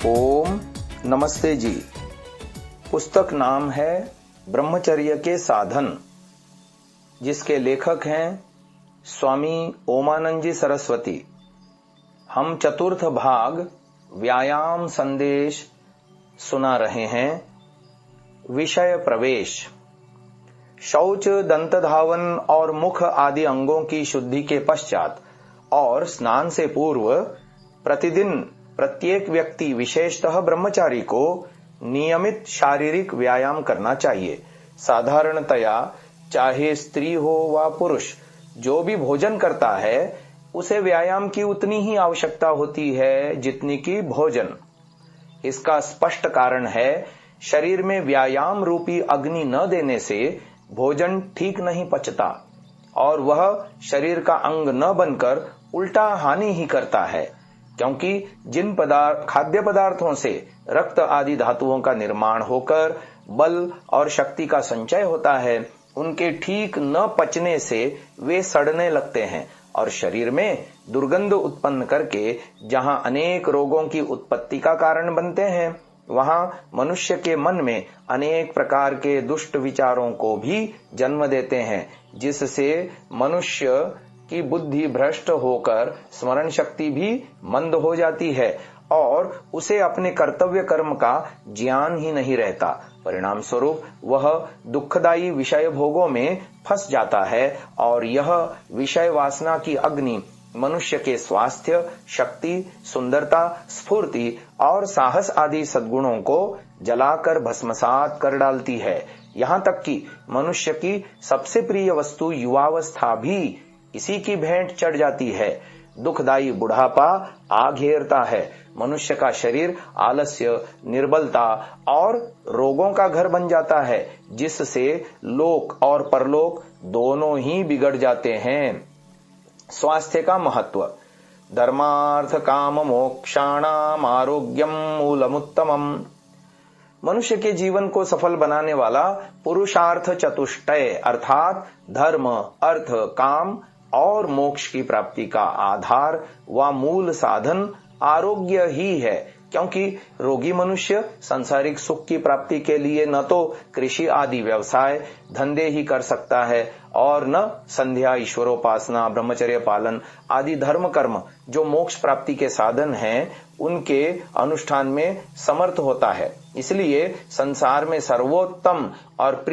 ओम नमस्ते जी। पुस्तक नाम है ब्रह्मचर्य के साधन, जिसके लेखक हैं स्वामी ओमानंद जी सरस्वती। हम चतुर्थ भाग व्यायाम संदेश सुना रहे हैं। विषय प्रवेश। शौच, दंत धावन और मुख आदि अंगों की शुद्धि के पश्चात और स्नान से पूर्व प्रतिदिन प्रत्येक व्यक्ति, विशेषतः ब्रह्मचारी को नियमित शारीरिक व्यायाम करना चाहिए। साधारणतया चाहे स्त्री हो व पुरुष, जो भी भोजन करता है उसे व्यायाम की उतनी ही आवश्यकता होती है जितनी की भोजन। इसका स्पष्ट कारण है, शरीर में व्यायाम रूपी अग्नि न देने से भोजन ठीक नहीं पचता और वह शरीर का अंग न बनकर उल्टा हानि ही करता है, क्योंकि जिन खाद्य पदार्थों से रक्त आदि धातुओं का निर्माण होकर बल और शक्ति का संचय होता है, उनके ठीक न पचने से वे सड़ने लगते हैं और शरीर में दुर्गंध उत्पन्न करके जहां अनेक रोगों की उत्पत्ति का कारण बनते हैं, वहां मनुष्य के मन में अनेक प्रकार के दुष्ट विचारों को भी जन्म देते हैं, जिससे मनुष्य की बुद्धि भ्रष्ट होकर स्मरण शक्ति भी मंद हो जाती है और उसे अपने कर्तव्य कर्म का ज्ञान ही नहीं रहता। परिणाम स्वरूप वह दुखदायी विषय भोगों में फंस जाता है और यह विषय वासना की अग्नि मनुष्य के स्वास्थ्य, शक्ति, सुंदरता, स्फूर्ति और साहस आदि सद्गुणों को जलाकर भस्मसात कर डालती है। यहाँ तक कि मनुष्य की सबसे प्रिय वस्तु युवावस्था भी इसी की भेंट चढ़ जाती है। दुखदायी बुढ़ापा आ घेरता है। मनुष्य का शरीर आलस्य, निर्बलता और रोगों का घर बन जाता है, जिससे लोक और परलोक दोनों ही बिगड़ जाते हैं। स्वास्थ्य का महत्व। धर्मार्थ काम मोक्षाणाम आरोग्यम मूलमुत्तमम। मनुष्य के जीवन को सफल बनाने वाला पुरुषार्थ चतुष्टय अर्थात धर्म, अर्थ, काम और मोक्ष की प्राप्ति का आधार व मूल साधन आरोग्य ही है, क्योंकि रोगी मनुष्य सांसारिक सुख की प्राप्ति के लिए न तो कृषि आदि व्यवसाय धंधे ही कर सकता है और न संध्या, ईश्वरोपासना, ब्रह्मचर्य पालन आदि धर्म कर्म जो मोक्ष प्राप्ति के साधन हैं, उनके अनुष्ठान में समर्थ होता है। इसलिए संसार में सर्वोत्तम और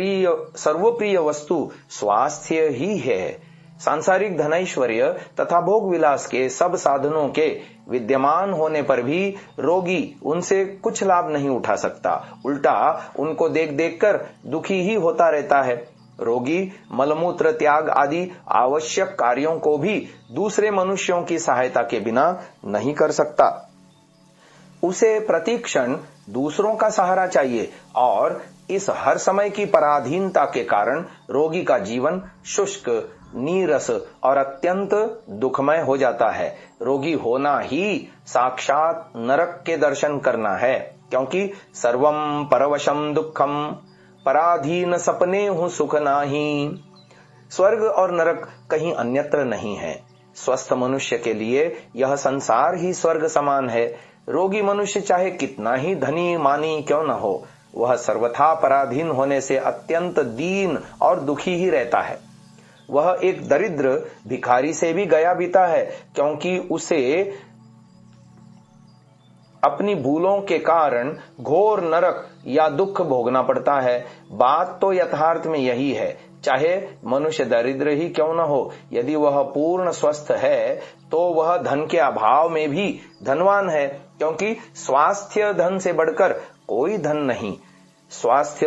सर्वप्रिय वस्तु स्वास्थ्य ही है। सांसारिक धनैश्वर्य तथा भोग विलास के सब साधनों के विद्यमान होने पर भी रोगी उनसे कुछ लाभ नहीं उठा सकता, उल्टा उनको देख देखकर दुखी ही होता रहता है। रोगी मलमूत्र त्याग आदि आवश्यक कार्यों को भी दूसरे मनुष्यों की सहायता के बिना नहीं कर सकता। उसे प्रतिक्षण दूसरों का सहारा चाहिए और इस हर समय की पराधीनता के कारण रोगी का जीवन शुष्क, नीरस और अत्यंत दुखमय हो जाता है। रोगी होना ही साक्षात नरक के दर्शन करना है, क्योंकि सर्वम परवशम दुखम पराधीन सपने हूं सुख नाही। स्वर्ग और नरक कहीं अन्यत्र नहीं है। स्वस्थ मनुष्य के लिए यह संसार ही स्वर्ग समान है। रोगी मनुष्य चाहे कितना ही धनी मानी क्यों न हो, वह सर्वथा पराधीन होने से अत्यंत दीन और दुखी ही रहता है। वह एक दरिद्र भिखारी से भी गया बीता है, क्योंकि उसे अपनी भूलों के कारण घोर नरक या दुख भोगना पड़ता है। बात तो यथार्थ में यही है। चाहे मनुष्य दरिद्र ही क्यों न हो, यदि वह पूर्ण स्वस्थ है तो वह धन के अभाव में भी धनवान है, क्योंकि स्वास्थ्य धन से बढ़कर कोई धन नहीं। स्वस्थ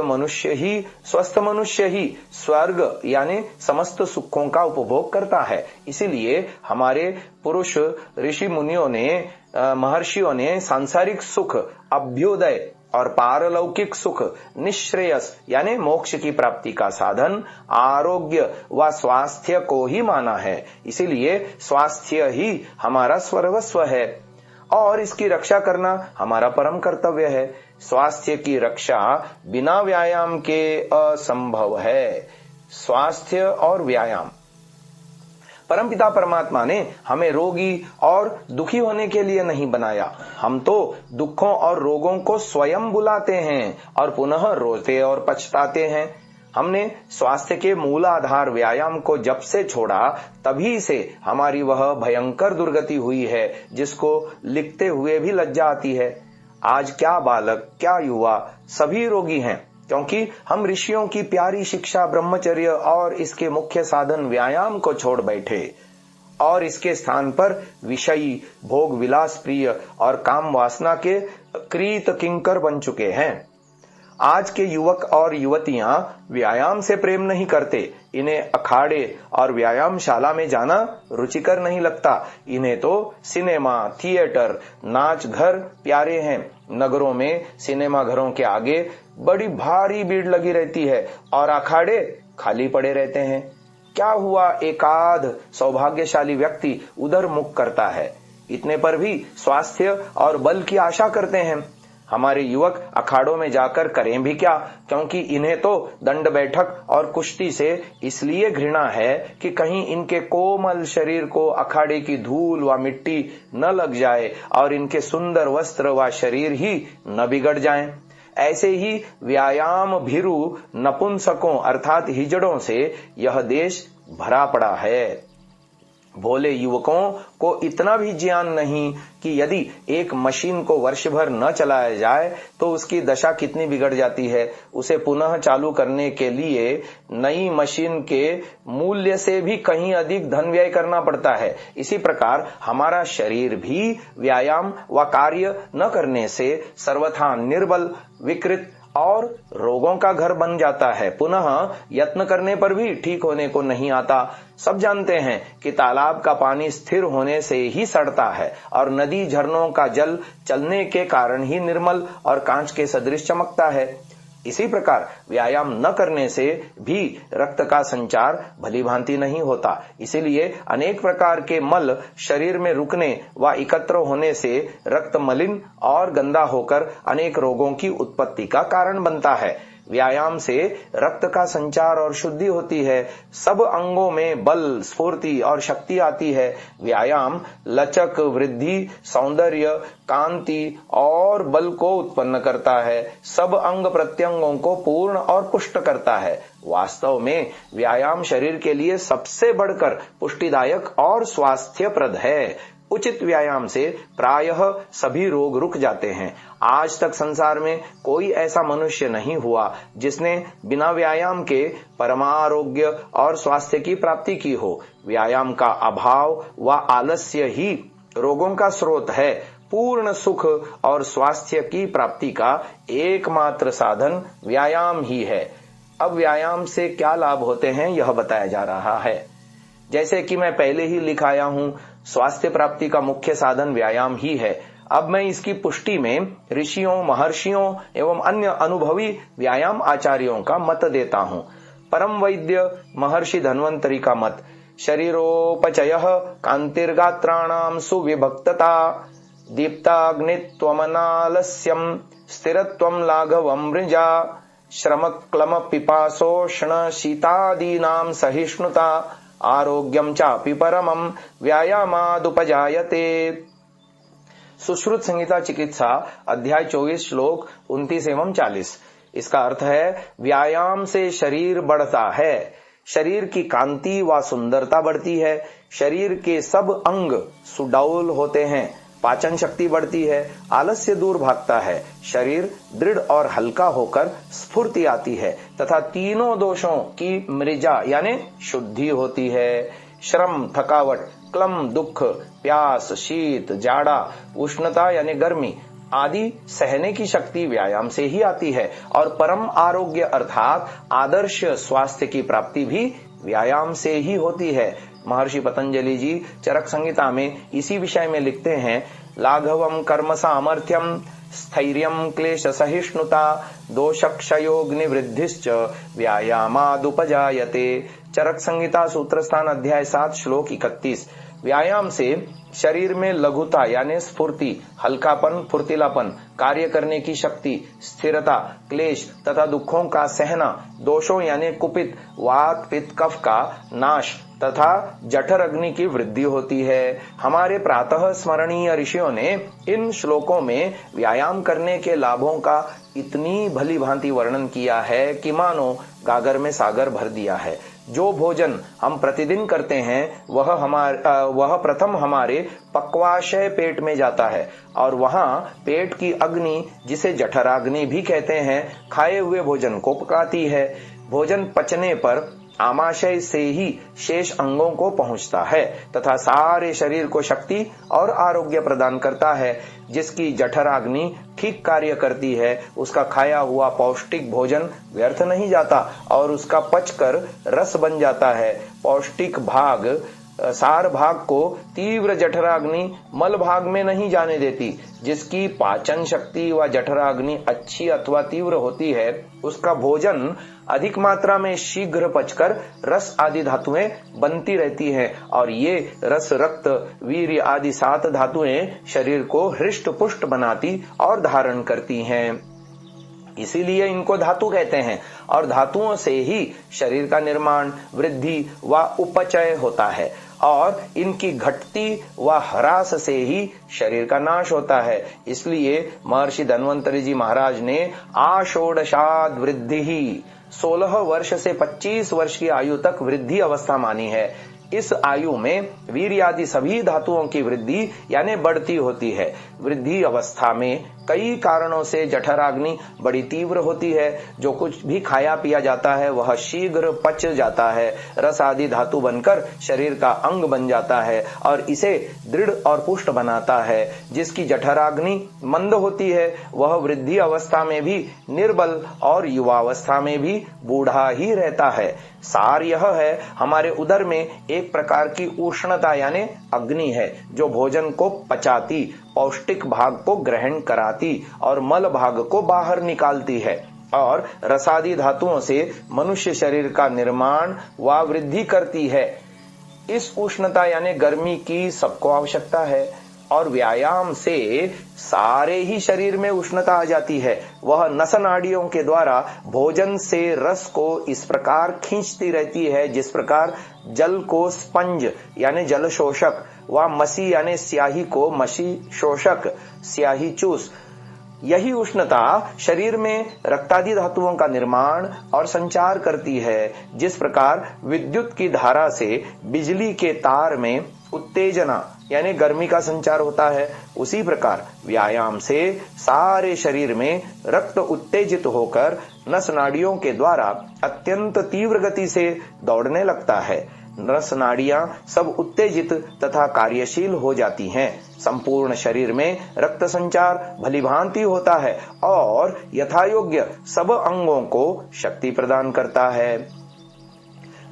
मनुष्य ही स्वर्ग यानी समस्त सुखों का उपभोग करता है। इसीलिए हमारे पुरुष ऋषि मुनियों ने, महर्षियों ने सांसारिक सुख, अभ्युदय और पारलौकिक सुख, निश्रेयस यानी मोक्ष की प्राप्ति का साधन आरोग्य व स्वास्थ्य को ही माना है। इसीलिए स्वास्थ्य ही हमारा सर्वस्व है और इसकी रक्षा करना हमारा परम कर्तव्य है। स्वास्थ्य की रक्षा बिना व्यायाम के असंभव है। स्वास्थ्य और व्यायाम। परमपिता परमात्मा ने हमें रोगी और दुखी होने के लिए नहीं बनाया। हम तो दुखों और रोगों को स्वयं बुलाते हैं और पुनः रोते और पछताते हैं। हमने स्वास्थ्य के मूल आधार व्यायाम को जब से छोड़ा तभी से हमारी वह भयंकर दुर्गति हुई है जिसको लिखते हुए भी लज्जा आती है। आज क्या बालक क्या युवा सभी रोगी हैं, क्योंकि हम ऋषियों की प्यारी शिक्षा ब्रह्मचर्य और इसके मुख्य साधन व्यायाम को छोड़ बैठे और इसके स्थान पर विषयी भोग विलास प्रिय और काम वासना के कृत किंकर बन चुके हैं। आज के युवक और युवतियां व्यायाम से प्रेम नहीं करते। इन्हें अखाड़े और व्यायामशाला में जाना रुचिकर नहीं लगता। इन्हें तो सिनेमा थिएटर नाच घर प्यारे हैं। नगरों में सिनेमा घरों के आगे बड़ी भारी भीड़ लगी रहती है और अखाड़े खाली पड़े रहते हैं। क्या हुआ, एकाध सौभाग्यशाली व्यक्ति उधर मुख करता है। इतने पर भी स्वास्थ्य और बल की आशा करते हैं। हमारे युवक अखाड़ों में जाकर करें भी क्या, क्योंकि इन्हें तो दंड बैठक और कुश्ती से इसलिए घृणा है कि कहीं इनके कोमल शरीर को अखाड़े की धूल व मिट्टी न लग जाए और इनके सुंदर वस्त्र व शरीर ही न बिगड़ जाएं। ऐसे ही व्यायाम भीरु नपुंसकों अर्थात हिजड़ों से यह देश भरा पड़ा है। भोले युवकों को इतना भी ज्ञान नहीं कि यदि एक मशीन को वर्ष भर न चलाया जाए तो उसकी दशा कितनी बिगड़ जाती है। उसे पुनः चालू करने के लिए नई मशीन के मूल्य से भी कहीं अधिक धन व्यय करना पड़ता है। इसी प्रकार हमारा शरीर भी व्यायाम व कार्य न करने से सर्वथा निर्बल विकृत और रोगों का घर बन जाता है। पुनः यत्न करने पर भी ठीक होने को नहीं आता। सब जानते हैं कि तालाब का पानी स्थिर होने से ही सड़ता है और नदी झरनों का जल चलने के कारण ही निर्मल और कांच के सदृश चमकता है। इसी प्रकार व्यायाम न करने से भी रक्त का संचार भली भांति नहीं होता। इसीलिए अनेक प्रकार के मल शरीर में रुकने व एकत्र होने से रक्त मलिन और गंदा होकर अनेक रोगों की उत्पत्ति का कारण बनता है। व्यायाम से रक्त का संचार और शुद्धि होती है। सब अंगों में बल स्फूर्ति और शक्ति आती है। व्यायाम लचक वृद्धि सौंदर्य कांति और बल को उत्पन्न करता है। सब अंग प्रत्यंगों को पूर्ण और पुष्ट करता है। वास्तव में व्यायाम शरीर के लिए सबसे बढ़कर पुष्टिदायक और स्वास्थ्यप्रद है। उचित व्यायाम से प्रायः सभी रोग रुक जाते हैं। आज तक संसार में कोई ऐसा मनुष्य नहीं हुआ जिसने बिना व्यायाम के परमारोग्य और स्वास्थ्य की प्राप्ति की हो। व्यायाम का अभाव व आलस्य ही रोगों का स्रोत है। पूर्ण सुख और स्वास्थ्य की प्राप्ति का एकमात्र साधन व्यायाम ही है। अब व्यायाम से क्या लाभ होते हैं यह बताया जा रहा है। जैसे कि मैं पहले ही लिखाया हूं, स्वास्थ्य प्राप्ति का मुख्य साधन व्यायाम ही है। अब मैं इसकी पुष्टि में ऋषियों महर्षियों एवं अन्य अनुभवी व्यायाम आचार्यों का मत देता हूं। परम वैद्य महर्षि धन्वंतरी का मत, शरीरोपचयः कांतिर्गात्राणां सुविभक्तता दीप्ताग्नित्वमनालस्यं स्थिरत्वं लाघवं मृजा श्रमक्लम पिपासोष्ण शीतादीनां सहिष्णुता आरोग्यम चापि परमं व्यायामादुपजायते। सुश्रुत संहिता चिकित्सा अध्याय 24 श्लोक 29 एवं 40। इसका अर्थ है व्यायाम से शरीर बढ़ता है, शरीर की कांति व सुंदरता बढ़ती है, शरीर के सब अंग सुडौल होते हैं, पाचन शक्ति बढ़ती है, आलस्य दूर भागता है, शरीर दृढ़ और हल्का होकर स्फूर्ति आती है तथा तीनों दोषों की मृजा यानी शुद्धि होती है। श्रम थकावट, क्लम दुख, प्यास शीत जाड़ा, उष्णता यानी गर्मी आदि सहने की शक्ति व्यायाम से ही आती है और परम आरोग्य अर्थात आदर्श स्वास्थ्य की प्राप्ति भी व्यायाम से ही होती है। महर्षि पतंजलि जी चरक संहिता में इसी विषय में लिखते हैं, लाघवम कर्म सामर्थ्यम स्थैर्यम क्लेश सहिष्णुता दोषक्षयोग्निवृद्धिश्च व्यायामादुपजायते। चरक संहिता सूत्र स्थान अध्याय 7 श्लोक 31। व्यायाम से शरीर में लघुता यानी स्फूर्ति, हल्कापन फुर्तीलापन, कार्य करने की शक्ति, स्थिरता, क्लेश तथा दुखों का सहना, दोषों यानी कुपित वात पित्त कफ का नाश तथा जठर अग्नि की वृद्धि होती है। हमारे प्रातः स्मरणीय ऋषियों ने इन श्लोकों में व्यायाम करने के लाभों का इतनी भली भांति वर्णन किया है कि मानो गागर में सागर भर दिया है। जो भोजन हम प्रतिदिन करते हैं वह प्रथम हमारे पक्वाशय पेट में जाता है और वहां पेट की अग्नि, जिसे जठराग्नि भी कहते हैं, खाए हुए भोजन को पकाती है। भोजन पचने पर आमाशय से ही शेष अंगों को पहुंचता है तथा सारे शरीर को शक्ति और आरोग्य प्रदान करता है। जिसकी जठराग्नि ठीक कार्य करती है उसका खाया हुआ पौष्टिक भोजन व्यर्थ नहीं जाता और उसका पचकर रस बन जाता है। पौष्टिक भाग सार भाग को तीव्र जठराग्नि मल भाग में नहीं जाने देती। जिसकी पाचन शक्ति व जठराग्नि अच्छी अथवा तीव्र होती है उसका भोजन अधिक मात्रा में शीघ्र पचकर रस आदि धातुएं बनती रहती हैं और ये रस, रक्त, वीर्य आदि 7 धातुएं शरीर को हृष्ट पुष्ट बनाती और धारण करती हैं। इसीलिए इनको धातु कहते हैं और धातुओं से ही शरीर का निर्माण, वृद्धि व उपचय होता है और इनकी घटती व ह्रास से ही शरीर का नाश होता है। इसलिए महर्षि धन्वंतरि जी महाराज ने आषोडशाद वृद्धि ही 16 वर्ष से 25 वर्ष की आयु तक वृद्धि अवस्था मानी है। इस आयु में वीर्य आदि सभी धातुओं की वृद्धि यानी बढ़ती होती है। वृद्धि अवस्था में कई कारणों से जठराग्नि बड़ी तीव्र होती है। जो कुछ भी खाया पिया जाता है वह शीघ्र पच जाता है, रस आदि धातु बनकर शरीर का अंग बन जाता है और इसे दृढ़ और पुष्ट बनाता है। जिसकी जठराग्नि मंद होती है वह वृद्धि अवस्था में भी निर्बल और युवावस्था में भी बूढ़ा ही रहता है। सार यह है, हमारे उदर में एक प्रकार की उष्णता यानी अग्नि है जो भोजन को पचाती, पौष्टिक भाग को ग्रहण कराती और मल भाग को बाहर निकालती है और रसादी धातुओं से मनुष्य शरीर का निर्माण व वृद्धि करती है। इस उष्णता यानी गर्मी की सबको आवश्यकता है और व्यायाम से सारे ही शरीर में उष्णता आ जाती है। वह नस नाड़ियों के द्वारा भोजन से रस को इस प्रकार खींचती रहती है जिस प्रकार जल को स्पंज यानी जल शोषक व मसी यानी स्याही को मसी शोषक स्याही चूस। यही उष्णता शरीर में रक्तादि धातुओं का निर्माण और संचार करती है। जिस प्रकार विद्युत की धारा से बिजली के तार में उत्तेजना यानी गर्मी का संचार होता है, उसी प्रकार व्यायाम से सारे शरीर में रक्त उत्तेजित होकर नस नाड़ियों के द्वारा अत्यंत तीव्र गति से दौड़ने लगता है। नस नाड़ियां सब उत्तेजित तथा कार्यशील हो जाती हैं। संपूर्ण शरीर में रक्त संचार भलीभांति होता है और यथायोग्य सब अंगों को शक्ति प्रदान करता है।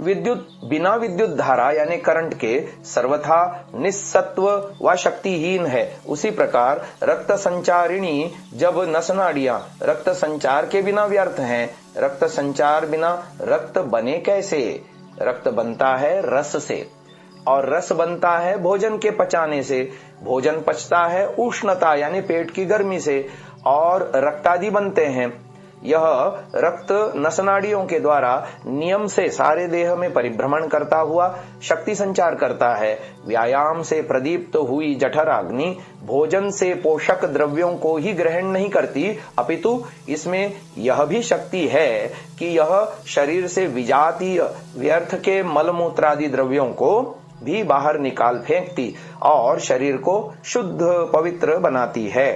विद्युत बिना विद्युत धारा यानी करंट के सर्वथा निस्सत्व व शक्तिहीन है। उसी प्रकार रक्त संचारिणी जब नस नाड़ियां रक्त संचार के बिना व्यर्थ हैं, रक्त संचार बिना रक्त बने कैसे? रक्त बनता है रस से और रस बनता है भोजन के पचाने से। भोजन पचता है उष्णता यानी पेट की गर्मी से और रक्तादि बनते हैं। यह रक्त नस नाड़ियों के द्वारा नियम से सारे देह में परिभ्रमण करता हुआ शक्ति संचार करता है। व्यायाम से प्रदीप्त हुई जठराग्नि भोजन से पोषक द्रव्यों को ही ग्रहण नहीं करती, अपितु इसमें यह भी शक्ति है कि यह शरीर से विजातीय व्यर्थ के मलमूत्रादि द्रव्यों को भी बाहर निकाल फेंकती और शरीर को शुद्ध पवित्र बनाती है।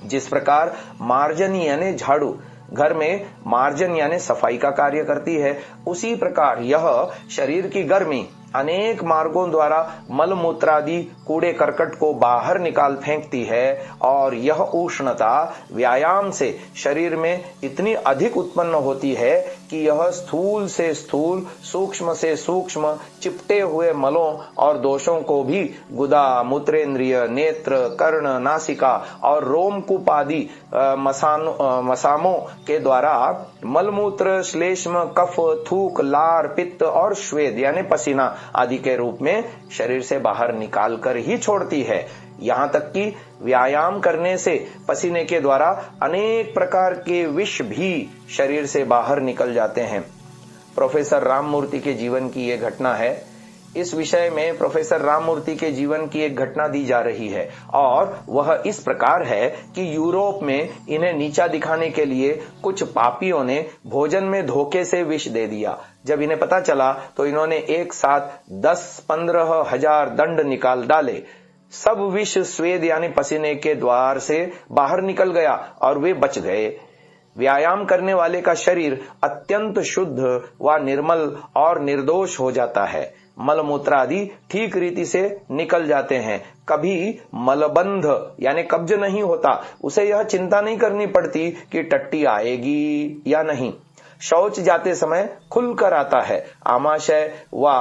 जिस प्रकार मार्जन यानी झाड़ू घर में मार्जन यानी सफाई का कार्य करती है, उसी प्रकार यह शरीर की गर्मी अनेक मार्गों द्वारा मल मूत्रादि कूड़े करकट को बाहर निकाल फेंकती है और यह उष्णता व्यायाम से शरीर में इतनी अधिक उत्पन्न होती है कि यह स्थूल से स्थूल, सूक्ष्म से सूक्ष्म चिपटे हुए मलों और दोषों को भी गुदा, मूत्रेंद्रिय, नेत्र, कर्ण, नासिका और रोमकूप आदि मसामों के द्वारा मलमूत्र, श्लेष्म, कफ, थूक, लार, पित्त और श्वेद यानी पसीना आदि के रूप में शरीर से बाहर निकाल कर ही छोड़ती है। यहाँ तक कि व्यायाम करने से पसीने के द्वारा अनेक प्रकार के विष भी शरीर से बाहर निकल जाते हैं। प्रोफेसर राममूर्ति के जीवन की ये घटना है। इस विषय में प्रोफेसर राममूर्ति के जीवन की एक घटना दी जा रही है और वह इस प्रकार है कि यूरोप में इन्हें नीचा दिखाने के लिए कुछ पापियों ने भोजन में धोखे से विष दे दिया। जब इन्हें पता चला तो इन्होंने एक साथ 10-15 हजार दंड निकाल डाले। सब विष स्वेद यानी पसीने के द्वार से बाहर निकल गया और वे बच गए। व्यायाम करने वाले का शरीर अत्यंत शुद्ध व निर्मल और निर्दोष हो जाता है। मलमूत्र आदि ठीक रीति से निकल जाते हैं। कभी मलबंध यानी कब्ज नहीं होता। उसे यह चिंता नहीं करनी पड़ती कि टट्टी आएगी या नहीं। शौच जाते समय खुलकर आता है। आमाशय व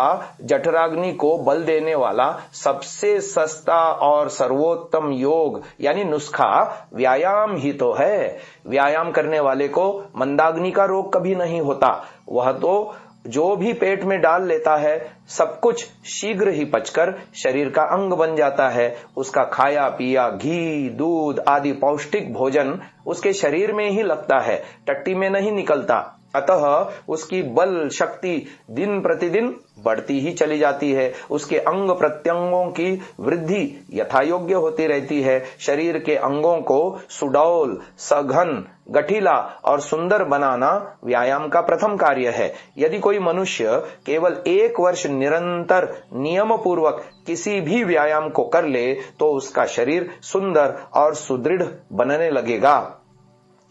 जठराग्नि को बल देने वाला सबसे सस्ता और सर्वोत्तम योग यानी नुस्खा व्यायाम ही तो है। व्यायाम करने वाले को मंदाग्नि का रोग कभी नहीं होता। वह तो जो भी पेट में डाल लेता है सब कुछ शीघ्र ही पचकर शरीर का अंग बन जाता है। उसका खाया पिया घी दूध आदि पौष्टिक भोजन उसके शरीर में ही लगता है, टट्टी में नहीं निकलता। अतः उसकी बल शक्ति दिन प्रतिदिन बढ़ती ही चली जाती है। उसके अंग प्रत्यंगों की वृद्धि यथायोग्य होती रहती है। शरीर के अंगों को सुडौल, सघन, गठीला और सुंदर बनाना व्यायाम का प्रथम कार्य है। यदि कोई मनुष्य केवल 1 वर्ष निरंतर नियम पूर्वक किसी भी व्यायाम को कर ले तो उसका शरीर सुंदर और सुदृढ़ बनने लगेगा।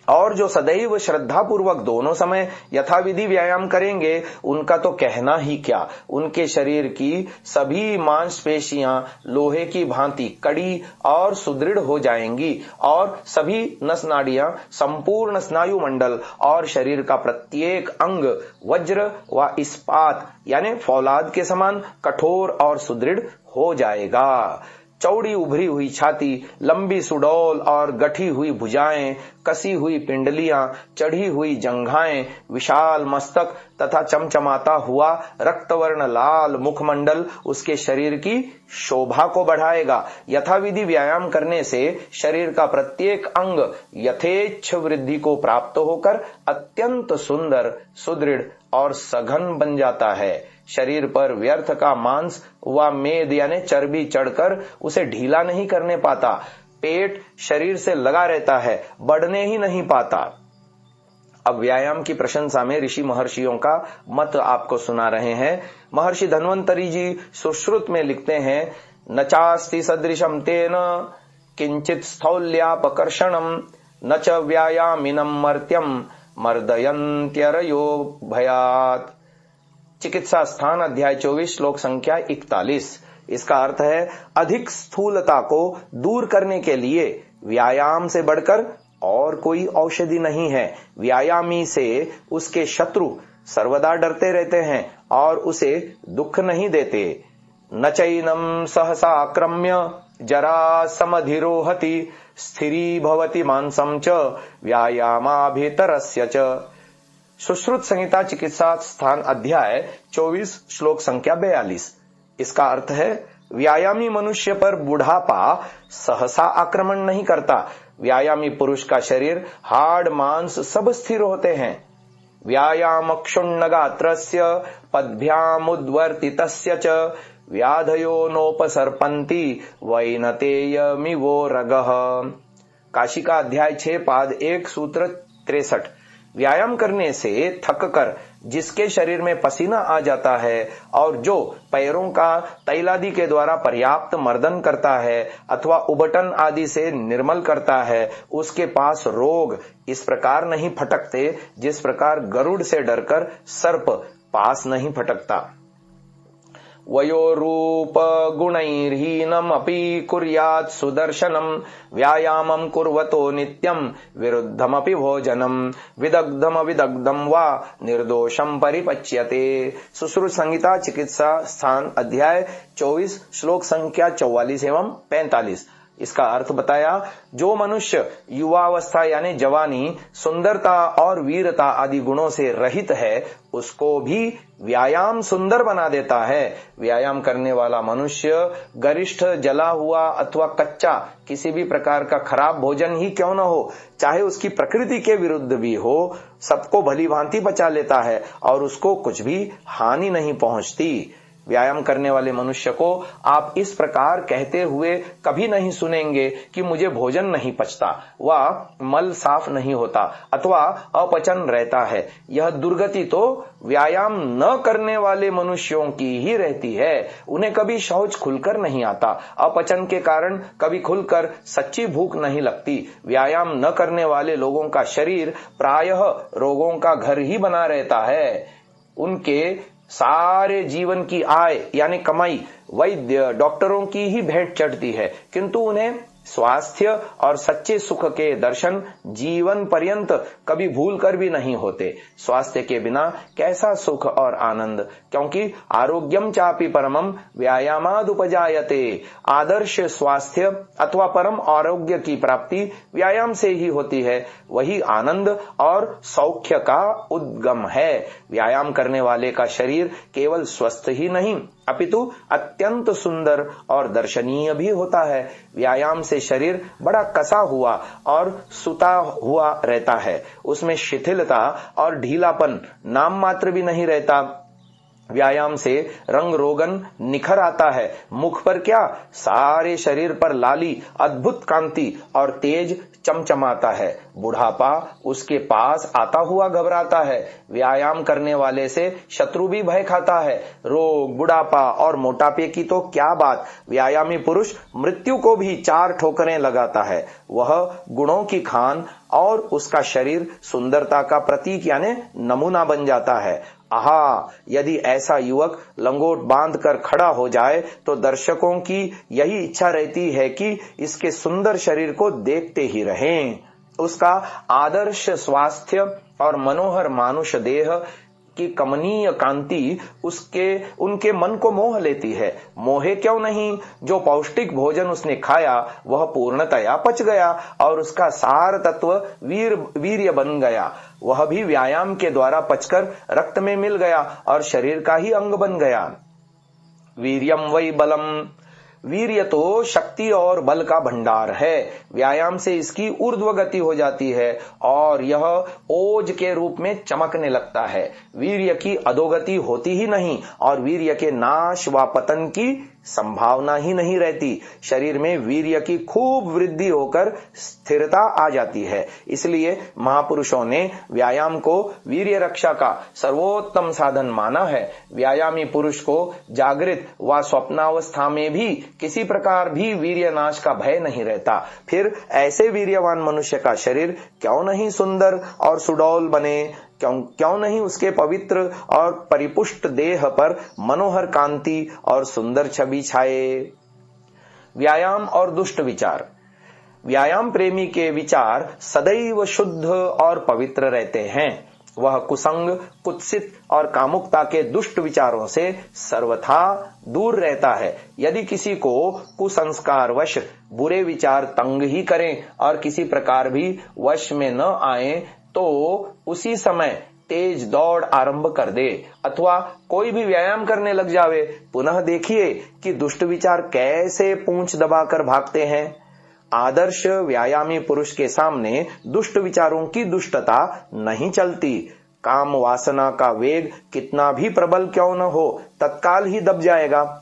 और जो सदैव श्रद्धा पूर्वक दोनों समय यथाविधि व्यायाम करेंगे उनका तो कहना ही क्या। उनके शरीर की सभी मांसपेशियां लोहे की भांति कड़ी और सुदृढ़ हो जाएंगी और सभी नस नाड़ियां, संपूर्ण स्नायु मंडल और शरीर का प्रत्येक अंग वज्र व इस्पात यानी फौलाद के समान कठोर और सुदृढ़ हो जाएगा। चौड़ी उभरी हुई छाती, लंबी सुडौल और गठी हुई भुजाएं, कसी हुई पिंडलियां, चढ़ी हुई जंघाएं, विशाल मस्तक तथा चमचमाता हुआ रक्तवर्ण लाल मुखमंडल उसके शरीर की शोभा को बढ़ाएगा। यथाविधि व्यायाम करने से शरीर का प्रत्येक अंग यथेच्छ वृद्धि को प्राप्त होकर अत्यंत सुंदर, सुदृढ़ और सघन बन जाता है। शरीर पर व्यर्थ का मांस व मेद यानी चर्बी चढ़कर उसे ढीला नहीं करने पाता। पेट शरीर से लगा रहता है, बढ़ने ही नहीं पाता। अब व्यायाम की प्रशंसा में ऋषि महर्षियों का मत आपको सुना रहे हैं। महर्षि धन्वंतरी जी सुश्रुत में लिखते हैं, न चास्ति सदृशम तेन किंचित स्थौल्यापकर्षणम न च व्यायामिनम मर्त्यम मर्दयन्त्यरयो भयात्। चिकित्सा स्थान अध्याय 24 श्लोक संख्या 41। इसका अर्थ है अधिक स्थूलता को दूर करने के लिए व्यायाम से बढ़कर और कोई औषधि नहीं है। व्यायामी से उसके शत्रु सर्वदा डरते रहते हैं और उसे दुख नहीं देते। न चैनम सहसा आक्रम्य जरा समधिरोहति स्थिरी भवति मांसम च व्यायामाभितरस्य च। सुश्रुत संहिता चिकित्सा स्थान अध्याय 24 श्लोक संख्या 42। इसका अर्थ है व्यायामी मनुष्य पर बुढ़ापा सहसा आक्रमण नहीं करता। व्यायामी पुरुष का शरीर हाड़ मांस सब स्थिर होते हैं। व्यायाम क्षुण्ण गात्रस्य पद्भ्यामुद्वर्तितस्य च व्याधयो नोपसर्पन्ति वैनतेयमिवो रगः। काशी का अध्याय 6 पाद 1 सूत्र 63। व्यायाम करने से थककर जिसके शरीर में पसीना आ जाता है और जो पैरों का तैलादि के द्वारा पर्याप्त मर्दन करता है अथवा उबटन आदि से निर्मल करता है, उसके पास रोग इस प्रकार नहीं फटकते जिस प्रकार गरुड़ से डरकर सर्प पास नहीं फटकता। वयोरूप गुणैर्हीनम अपि कुर्यात् सुदर्शनम व्यायामं कुर्वतो नित्यं विरुद्धमपि भोजनम विदग्धम विदग्धम वा निर्दोषम परिपच्यते। सुश्रुत संहिता चिकित्सा स्थान अध्याय 24 श्लोक संख्या 44 एवं 45। इसका अर्थ बताया, जो मनुष्य युवावस्था यानी जवानी, सुंदरता और वीरता आदि गुणों से रहित है उसको भी व्यायाम सुंदर बना देता है। व्यायाम करने वाला मनुष्य गरिष्ठ जला हुआ अथवा कच्चा किसी भी प्रकार का खराब भोजन ही क्यों न हो, चाहे उसकी प्रकृति के विरुद्ध भी हो, सबको भली भांति पचा लेता है और उसको कुछ भी हानि नहीं पहुंचती। व्यायाम करने वाले मनुष्य को आप इस प्रकार कहते हुए कभी नहीं सुनेंगे कि मुझे भोजन नहीं पचता, वह मल साफ नहीं होता अथवा अपचन रहता है। यह दुर्गति तो व्यायाम न करने वाले मनुष्यों की ही रहती है। उन्हें कभी शौच खुलकर नहीं आता, अपचन के कारण कभी खुलकर सच्ची भूख नहीं लगती। व्यायाम न करने वाले लोगों का शरीर प्रायः रोगों का घर ही बना रहता है। उनके सारे जीवन की आय यानी कमाई वैद्य डॉक्टरों की ही भेंट चढ़ती है, किंतु उन्हें स्वास्थ्य और सच्चे सुख के दर्शन जीवन पर्यंत कभी भूल कर भी नहीं होते। स्वास्थ्य के बिना कैसा सुख और आनंद, क्योंकि आरोग्यम चापि परमम व्यायामाद उपजायते। आदर्श स्वास्थ्य अथवा परम आरोग्य की प्राप्ति व्यायाम से ही होती है। वही आनंद और सौख्य का उद्गम है। व्यायाम करने वाले का शरीर केवल स्वस्थ ही नहीं अपितु अत्यंत सुंदर और दर्शनीय भी होता है। व्यायाम से शरीर बड़ा कसा हुआ और सुता हुआ रहता है। उसमें शिथिलता और ढीलापन नाम मात्र भी नहीं रहता। व्यायाम से रंग रोगन निखर आता है। मुख पर क्या, सारे शरीर पर लाली अद्भुत कांति और तेज चमचमाता है। बुढ़ापा उसके पास आता हुआ घबराता है। व्यायाम करने वाले से शत्रु भी भय खाता है। रोग, बुढ़ापा और मोटापे की तो क्या बात, व्यायामी पुरुष मृत्यु को भी 4 ठोकरें लगाता है। वह गुणों की खान और उसका शरीर सुंदरता का प्रतीक यानी नमूना बन जाता है। आहा, यदि ऐसा युवक लंगोट बांध कर खड़ा हो जाए तो दर्शकों की यही इच्छा रहती है कि इसके सुंदर शरीर को देखते ही रहें। उसका आदर्श स्वास्थ्य और मनोहर मानुष देह की कमनीय कांति उनके मन को मोह लेती है। मोहे क्यों नहीं, जो पौष्टिक भोजन उसने खाया वह पूर्णतया पच गया और उसका सार तत्व वीर्य बन गया। वह भी व्यायाम के द्वारा पचकर रक्त में मिल गया और शरीर का ही अंग बन गया। वीर्यम वै बलम, वीर्य तो शक्ति और बल का भंडार है। व्यायाम से इसकी ऊर्ध्व गति हो जाती है और यह ओज के रूप में चमकने लगता है। वीर्य की अधोगति होती ही नहीं और वीर्य के नाश व पतन की संभावना ही नहीं रहती। शरीर में वीर्य की खूब वृद्धि होकर स्थिरता आ जाती है। इसलिए महापुरुषों ने व्यायाम को वीर्य रक्षा का सर्वोत्तम साधन माना है। व्यायामी पुरुष को जागृत व स्वप्नावस्था में भी किसी प्रकार भी वीर्य नाश का भय नहीं रहता। फिर ऐसे वीर्यवान मनुष्य का शरीर क्यों नहीं सुंदर और सुडौल बने, क्यों नहीं उसके पवित्र और परिपुष्ट देह पर मनोहर कांति और सुंदर छवि छाए। व्यायाम और दुष्ट विचार। व्यायाम प्रेमी के विचार सदैव शुद्ध और पवित्र रहते हैं। वह कुसंग, कुत्सित और कामुकता के दुष्ट विचारों से सर्वथा दूर रहता है। यदि किसी को कुसंस्कार वश बुरे विचार तंग ही करें और किसी प्रकार भी वश में न आए तो उसी समय तेज दौड़ आरंभ कर दे अथवा कोई भी व्यायाम करने लग जावे। पुनः देखिए कि दुष्ट विचार कैसे पूंछ दबाकर भागते हैं। आदर्श व्यायामी पुरुष के सामने दुष्ट विचारों की दुष्टता नहीं चलती। काम वासना का वेग कितना भी प्रबल क्यों न हो, तत्काल ही दब जाएगा।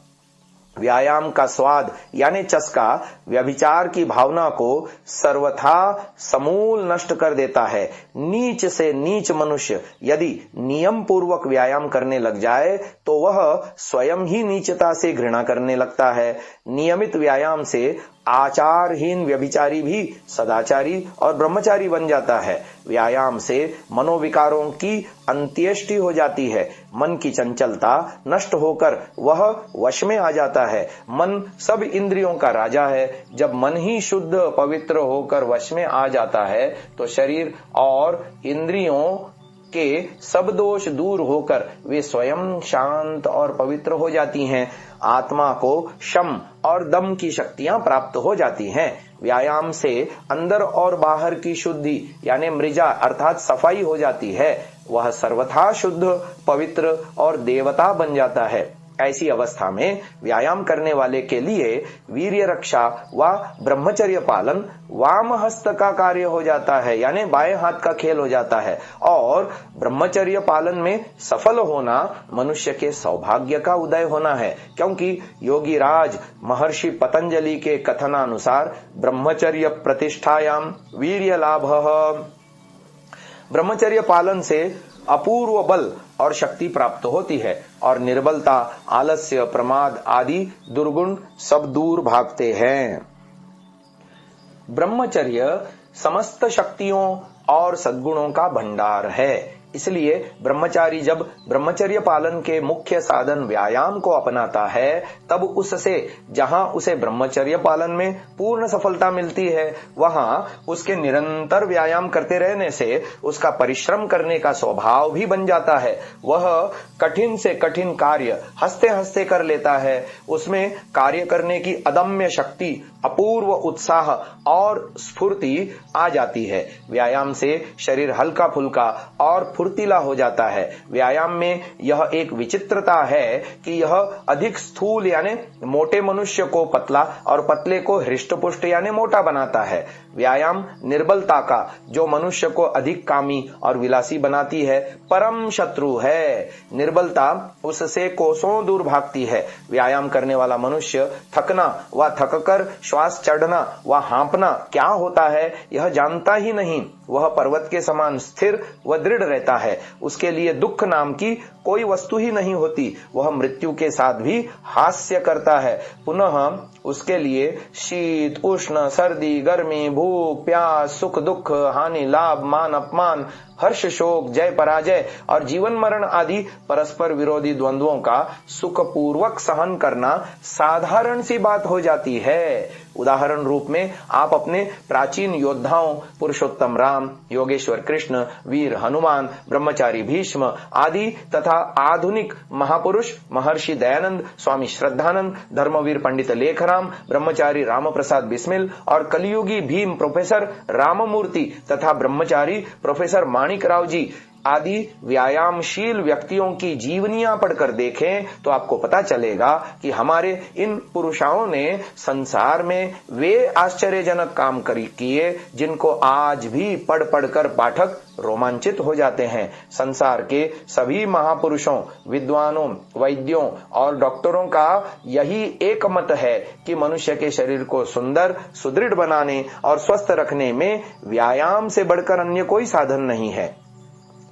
व्यायाम का स्वाद यानी चस्का व्यभिचार की भावना को सर्वथा समूल नष्ट कर देता है। नीच से नीच मनुष्य यदि नियम पूर्वक व्यायाम करने लग जाए तो वह स्वयं ही नीचता से घृणा करने लगता है। नियमित व्यायाम से आचारहीन व्यभिचारी भी सदाचारी और ब्रह्मचारी बन जाता है। व्यायाम से मनोविकारों की अंत्येष्टि हो जाती है। मन की चंचलता नष्ट होकर वह वश में आ जाता है। मन सब इंद्रियों का राजा है। जब मन ही शुद्ध पवित्र होकर वश में आ जाता है तो शरीर और इंद्रियों के सब दोष दूर होकर वे स्वयं शांत और पवित्र हो जाती हैं। आत्मा को शम और दम की शक्तियां प्राप्त हो जाती हैं। व्यायाम से अंदर और बाहर की शुद्धि यानी मृजा अर्थात सफाई हो जाती है। वह सर्वथा शुद्ध, पवित्र और देवता बन जाता है। ऐसी अवस्था में व्यायाम करने वाले के लिए वीर्य रक्षा व ब्रह्मचर्य पालन वाम हस्त का कार्य हो जाता है, यानी बाएं हाथ का खेल हो जाता है। और ब्रह्मचर्य पालन में सफल होना मनुष्य के सौभाग्य का उदय होना है, क्योंकि योगी राज महर्षि पतंजलि के कथनानुसार ब्रह्मचर्य प्रतिष्ठायाम वीर्य लाभः। ब्रह्मचर्य पालन से अपूर्व बल और शक्ति प्राप्त होती है और निर्बलता, आलस्य, प्रमाद आदि दुर्गुण सब दूर भागते हैं। ब्रह्मचर्य समस्त शक्तियों और सद्गुणों का भंडार है। इसलिए ब्रह्मचारी जब ब्रह्मचर्य पालन के मुख्य साधन व्यायाम को अपनाता है, तब उससे जहां उसे ब्रह्मचर्य पालन में पूर्ण सफलता मिलती है, वहां उसके निरंतर व्यायाम करते रहने से उसका परिश्रम करने का स्वभाव भी बन जाता है। वह कठिन से कठिन कार्य हंसते हंसते कर लेता है। उसमें कार्य करने की अदम्य शक्ति, अपूर्व उत्साह और स्फूर्ति आ जाती है। व्यायाम से शरीर हल्का फुल्का और फुर्तीला हो जाता है। व्यायाम में यह एक विचित्रता है कि यह अधिक स्थूल यानी मोटे मनुष्य को पतला और पतले को हृष्टपुष्ट यानी मोटा बनाता है। व्यायाम निर्बलता का, जो मनुष्य को अधिक कामी और विलासी बनाती है, परम शत्रु है। निर्बलता उससे कोसों दूर भागती है। व्यायाम करने वाला मनुष्य थकना व थककर श्वास चढ़ना व हाँपना क्या होता है यह जानता ही नहीं। वह पर्वत के समान स्थिर व दृढ़ रहता है। उसके लिए दुख नाम की कोई वस्तु ही नहीं होती। वह मृत्यु के साथ भी हास्य करता है। पुनः उसके लिए शीत, उष्ण, सर्दी, गर्मी, भूख, प्यास, सुख, दुख, हानि, लाभ, मान, अपमान, हर्ष, शोक, जय, पराजय और जीवन मरण आदि परस्पर विरोधी द्वंद्वों का सुखपूर्वक सहन करना साधारण सी बात हो जाती है। उदाहरण रूप में आप अपने प्राचीन योद्धाओं पुरुषोत्तम राम, योगेश्वर कृष्ण, वीर हनुमान, ब्रह्मचारी भीष्म आदि तथा आधुनिक महापुरुष महर्षि दयानंद, स्वामी श्रद्धानंद, धर्मवीर पंडित लेखराम, ब्रह्मचारी राम प्रसाद बिस्मिल और कलियुगी भीम प्रोफेसर राममूर्ति तथा ब्रह्मचारी प्रोफेसर माणिक राव जी आदि व्यायामशील व्यक्तियों की जीवनियां पढ़कर देखें तो आपको पता चलेगा कि हमारे इन पुरुषों ने संसार में वे आश्चर्यजनक काम किए जिनको आज भी पढ़ पढ़कर पाठक रोमांचित हो जाते हैं। संसार के सभी महापुरुषों, विद्वानों, वैद्यों और डॉक्टरों का यही एक मत है कि मनुष्य के शरीर को सुंदर, सुदृढ़ बनाने और स्वस्थ रखने में व्यायाम से बढ़कर अन्य कोई साधन नहीं है।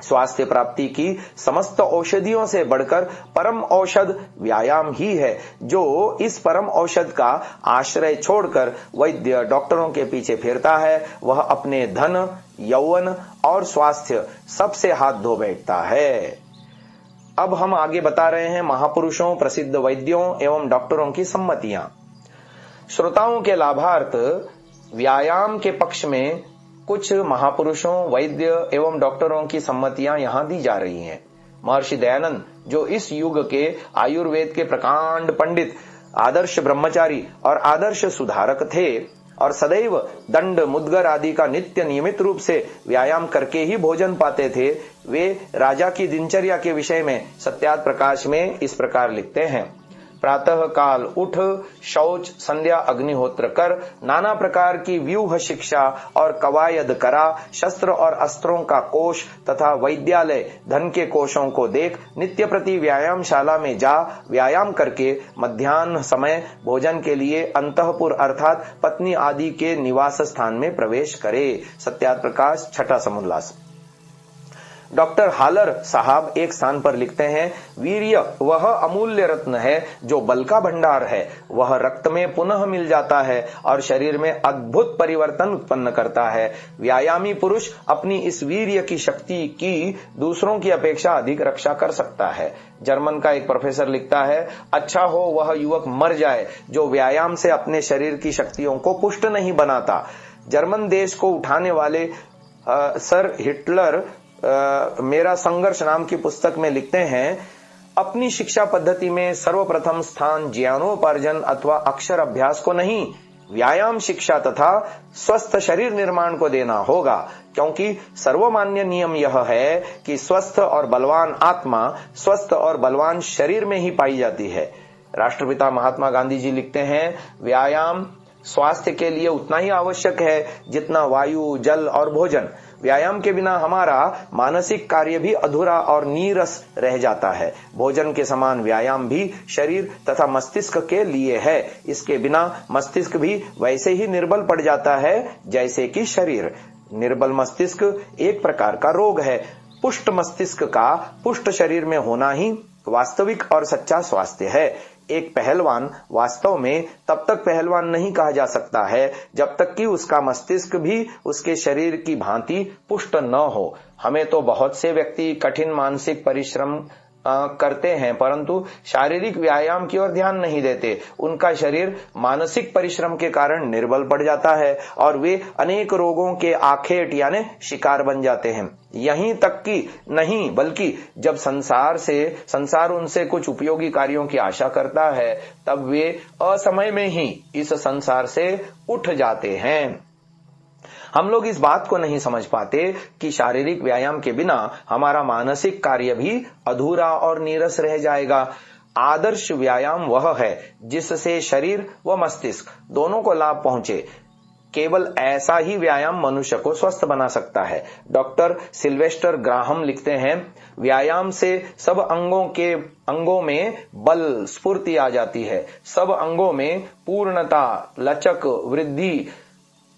स्वास्थ्य प्राप्ति की समस्त औषधियों से बढ़कर परम औषध व्यायाम ही है। जो इस परम औषध का आश्रय छोड़कर वैद्य डॉक्टरों के पीछे फिरता है, वह अपने धन, यौवन और स्वास्थ्य सबसे हाथ धो बैठता है। अब हम आगे बता रहे हैं महापुरुषों, प्रसिद्ध वैद्यों एवं डॉक्टरों की सम्मतियां। श्रोताओं के लाभार्थ व्यायाम के पक्ष में कुछ महापुरुषों, वैद्य एवं डॉक्टरों की सम्मतियां यहां दी जा रही हैं। महर्षि दयानंद, जो इस युग के आयुर्वेद के प्रकांड पंडित, आदर्श ब्रह्मचारी और आदर्श सुधारक थे और सदैव दंड, मुद्गर आदि का नित्य नियमित रूप से व्यायाम करके ही भोजन पाते थे, वे राजा की दिनचर्या के विषय में सत्यार्थ प्रकाश में इस प्रकार लिखते हैं। प्रातः काल उठ, शौच, संध्या, अग्निहोत्र कर, नाना प्रकार की व्यूह शिक्षा और कवायद करा, शस्त्र और अस्त्रों का कोश तथा वैद्यालय धन के कोशों को देख, नित्य प्रति व्यायामशाला में जा, व्यायाम करके मध्याह्न समय भोजन के लिए अंतःपुर अर्थात पत्नी आदि के निवास स्थान में प्रवेश करे। सत्यार्थ प्रकाश, छठा समुल्लास। डॉक्टर हालर साहब एक स्थान पर लिखते हैं, वीर्य वह अमूल्य रत्न है जो बल का भंडार है। वह रक्त में पुनः मिल जाता है और शरीर में अद्भुत परिवर्तन उत्पन्न करता है। व्यायामी पुरुष अपनी इस वीर्य की शक्ति की दूसरों की अपेक्षा अधिक रक्षा कर सकता है। जर्मन का एक प्रोफेसर लिखता है, अच्छा हो वह युवक मर जाए जो व्यायाम से अपने शरीर की शक्तियों को पुष्ट नहीं बनाता। जर्मन देश को उठाने वाले सर हिटलर मेरा संघर्ष नाम की पुस्तक में लिखते हैं, अपनी शिक्षा पद्धति में सर्वप्रथम स्थान ज्ञानोपार्जन अथवा अक्षर अभ्यास को नहीं, व्यायाम शिक्षा तथा स्वस्थ शरीर निर्माण को देना होगा, क्योंकि सर्वमान्य नियम यह है कि स्वस्थ और बलवान आत्मा स्वस्थ और बलवान शरीर में ही पाई जाती है। राष्ट्रपिता महात्मा गांधी जी लिखते हैं, व्यायाम स्वास्थ्य के लिए उतना ही आवश्यक है जितना वायु, जल और भोजन। व्यायाम के बिना हमारा मानसिक कार्य भी अधूरा और नीरस रह जाता है। भोजन के समान व्यायाम भी शरीर तथा मस्तिष्क के लिए है। इसके बिना मस्तिष्क भी वैसे ही निर्बल पड़ जाता है जैसे कि शरीर। निर्बल मस्तिष्क एक प्रकार का रोग है। पुष्ट मस्तिष्क का पुष्ट शरीर में होना ही वास्तविक और सच्चा स्वास्थ्य है। एक पहलवान वास्तव में तब तक पहलवान नहीं कहा जा सकता है जब तक कि उसका मस्तिष्क भी उसके शरीर की भांति पुष्ट न हो। हमें तो बहुत से व्यक्ति कठिन मानसिक परिश्रम करते हैं, परंतु शारीरिक व्यायाम की ओर ध्यान नहीं देते। उनका शरीर मानसिक परिश्रम के कारण निर्बल पड़ जाता है और वे अनेक रोगों के आखेट यानी शिकार बन जाते हैं। यहीं तक कि नहीं, बल्कि जब संसार उनसे कुछ उपयोगी कार्यों की आशा करता है, तब वे असमय में ही इस संसार से उठ जाते हैं। हम लोग इस बात को नहीं समझ पाते कि शारीरिक व्यायाम के बिना हमारा मानसिक कार्य भी अधूरा और नीरस रह जाएगा। आदर्श व्यायाम वह है जिससे शरीर व मस्तिष्क दोनों को लाभ पहुंचे। केवल ऐसा ही व्यायाम मनुष्य को स्वस्थ बना सकता है। डॉक्टर सिल्वेस्टर ग्राहम लिखते हैं, व्यायाम से सब अंगों में बल स्फूर्ति आ जाती है। सब अंगों में पूर्णता, लचक, वृद्धि,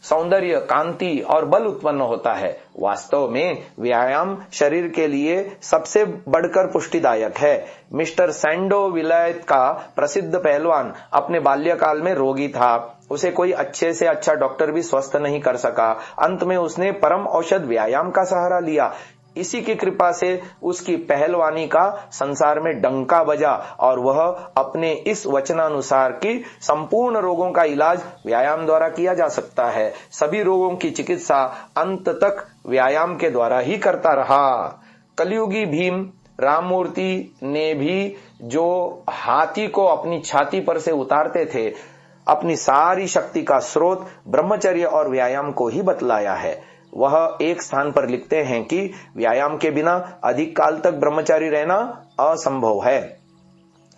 सौंदर्य, कांति और बल उत्पन्न होता है। वास्तव में व्यायाम शरीर के लिए सबसे बढ़कर पुष्टिदायक है। मिस्टर सैंडो विलायत का प्रसिद्ध पहलवान अपने बाल्यकाल में रोगी था। उसे कोई अच्छे से अच्छा डॉक्टर भी स्वस्थ नहीं कर सका। अंत में उसने परम औषध व्यायाम का सहारा लिया। इसी की कृपा से उसकी पहलवानी का संसार में डंका बजा और वह अपने इस वचनानुसार की संपूर्ण रोगों का इलाज व्यायाम द्वारा किया जा सकता है। सभी रोगों की चिकित्सा अंत तक व्यायाम के द्वारा ही करता रहा। कलयुगी भीम राममूर्ति ने भी जो हाथी को अपनी छाती पर से उतारते थे, अपनी सारी शक्ति का स्रोत ब्रह्मचर्य और व्यायाम को ही बतलाया है। वह एक स्थान पर लिखते हैं कि व्यायाम के बिना अधिक काल तक ब्रह्मचारी रहना असंभव है।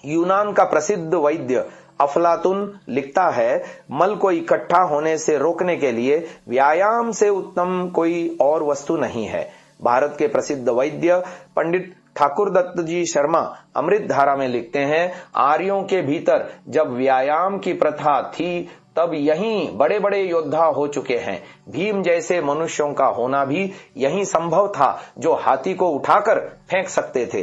यूनान का प्रसिद्ध वैद्य अफलातुन लिखता है, मल को इकट्ठा होने से रोकने के लिए व्यायाम से उत्तम कोई और वस्तु नहीं है। भारत के प्रसिद्ध वैद्य पंडित ठाकुर दत्त जी शर्मा अमृत धारा में लिखते हैं, आर्यों के भीतर जब व्यायाम की प्रथा थी तब यहीं बड़े बड़े योद्धा हो चुके हैं। भीम जैसे मनुष्यों का होना भी यहीं संभव था जो हाथी को उठाकर फेंक सकते थे।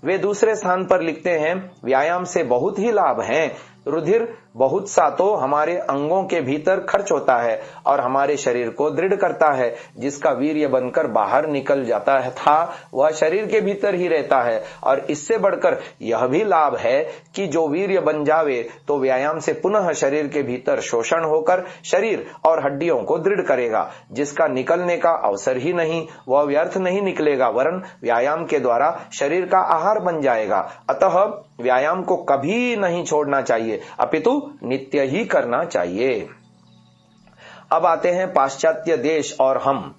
वे दूसरे स्थान पर लिखते हैं, व्यायाम से बहुत ही लाभ हैं। रुधिर बहुत सा तो हमारे अंगों के भीतर खर्च होता है और हमारे शरीर को दृढ़ करता है। जिसका वीर्य बनकर बाहर निकल जाता था वह शरीर के भीतर ही रहता है। और इससे बढ़कर यह भी लाभ है कि जो वीर्य बन जावे तो व्यायाम से पुनः शरीर के भीतर शोषण होकर शरीर और हड्डियों को दृढ़ करेगा। जिसका निकलने का अवसर ही नहीं, वह व्यर्थ नहीं निकलेगा, वरन व्यायाम के द्वारा शरीर का आहार बन जाएगा। अतः व्यायाम को कभी नहीं छोड़ना चाहिए, अपितु नित्य ही करना चाहिए। अब आते हैं पाश्चात्य देश और हम।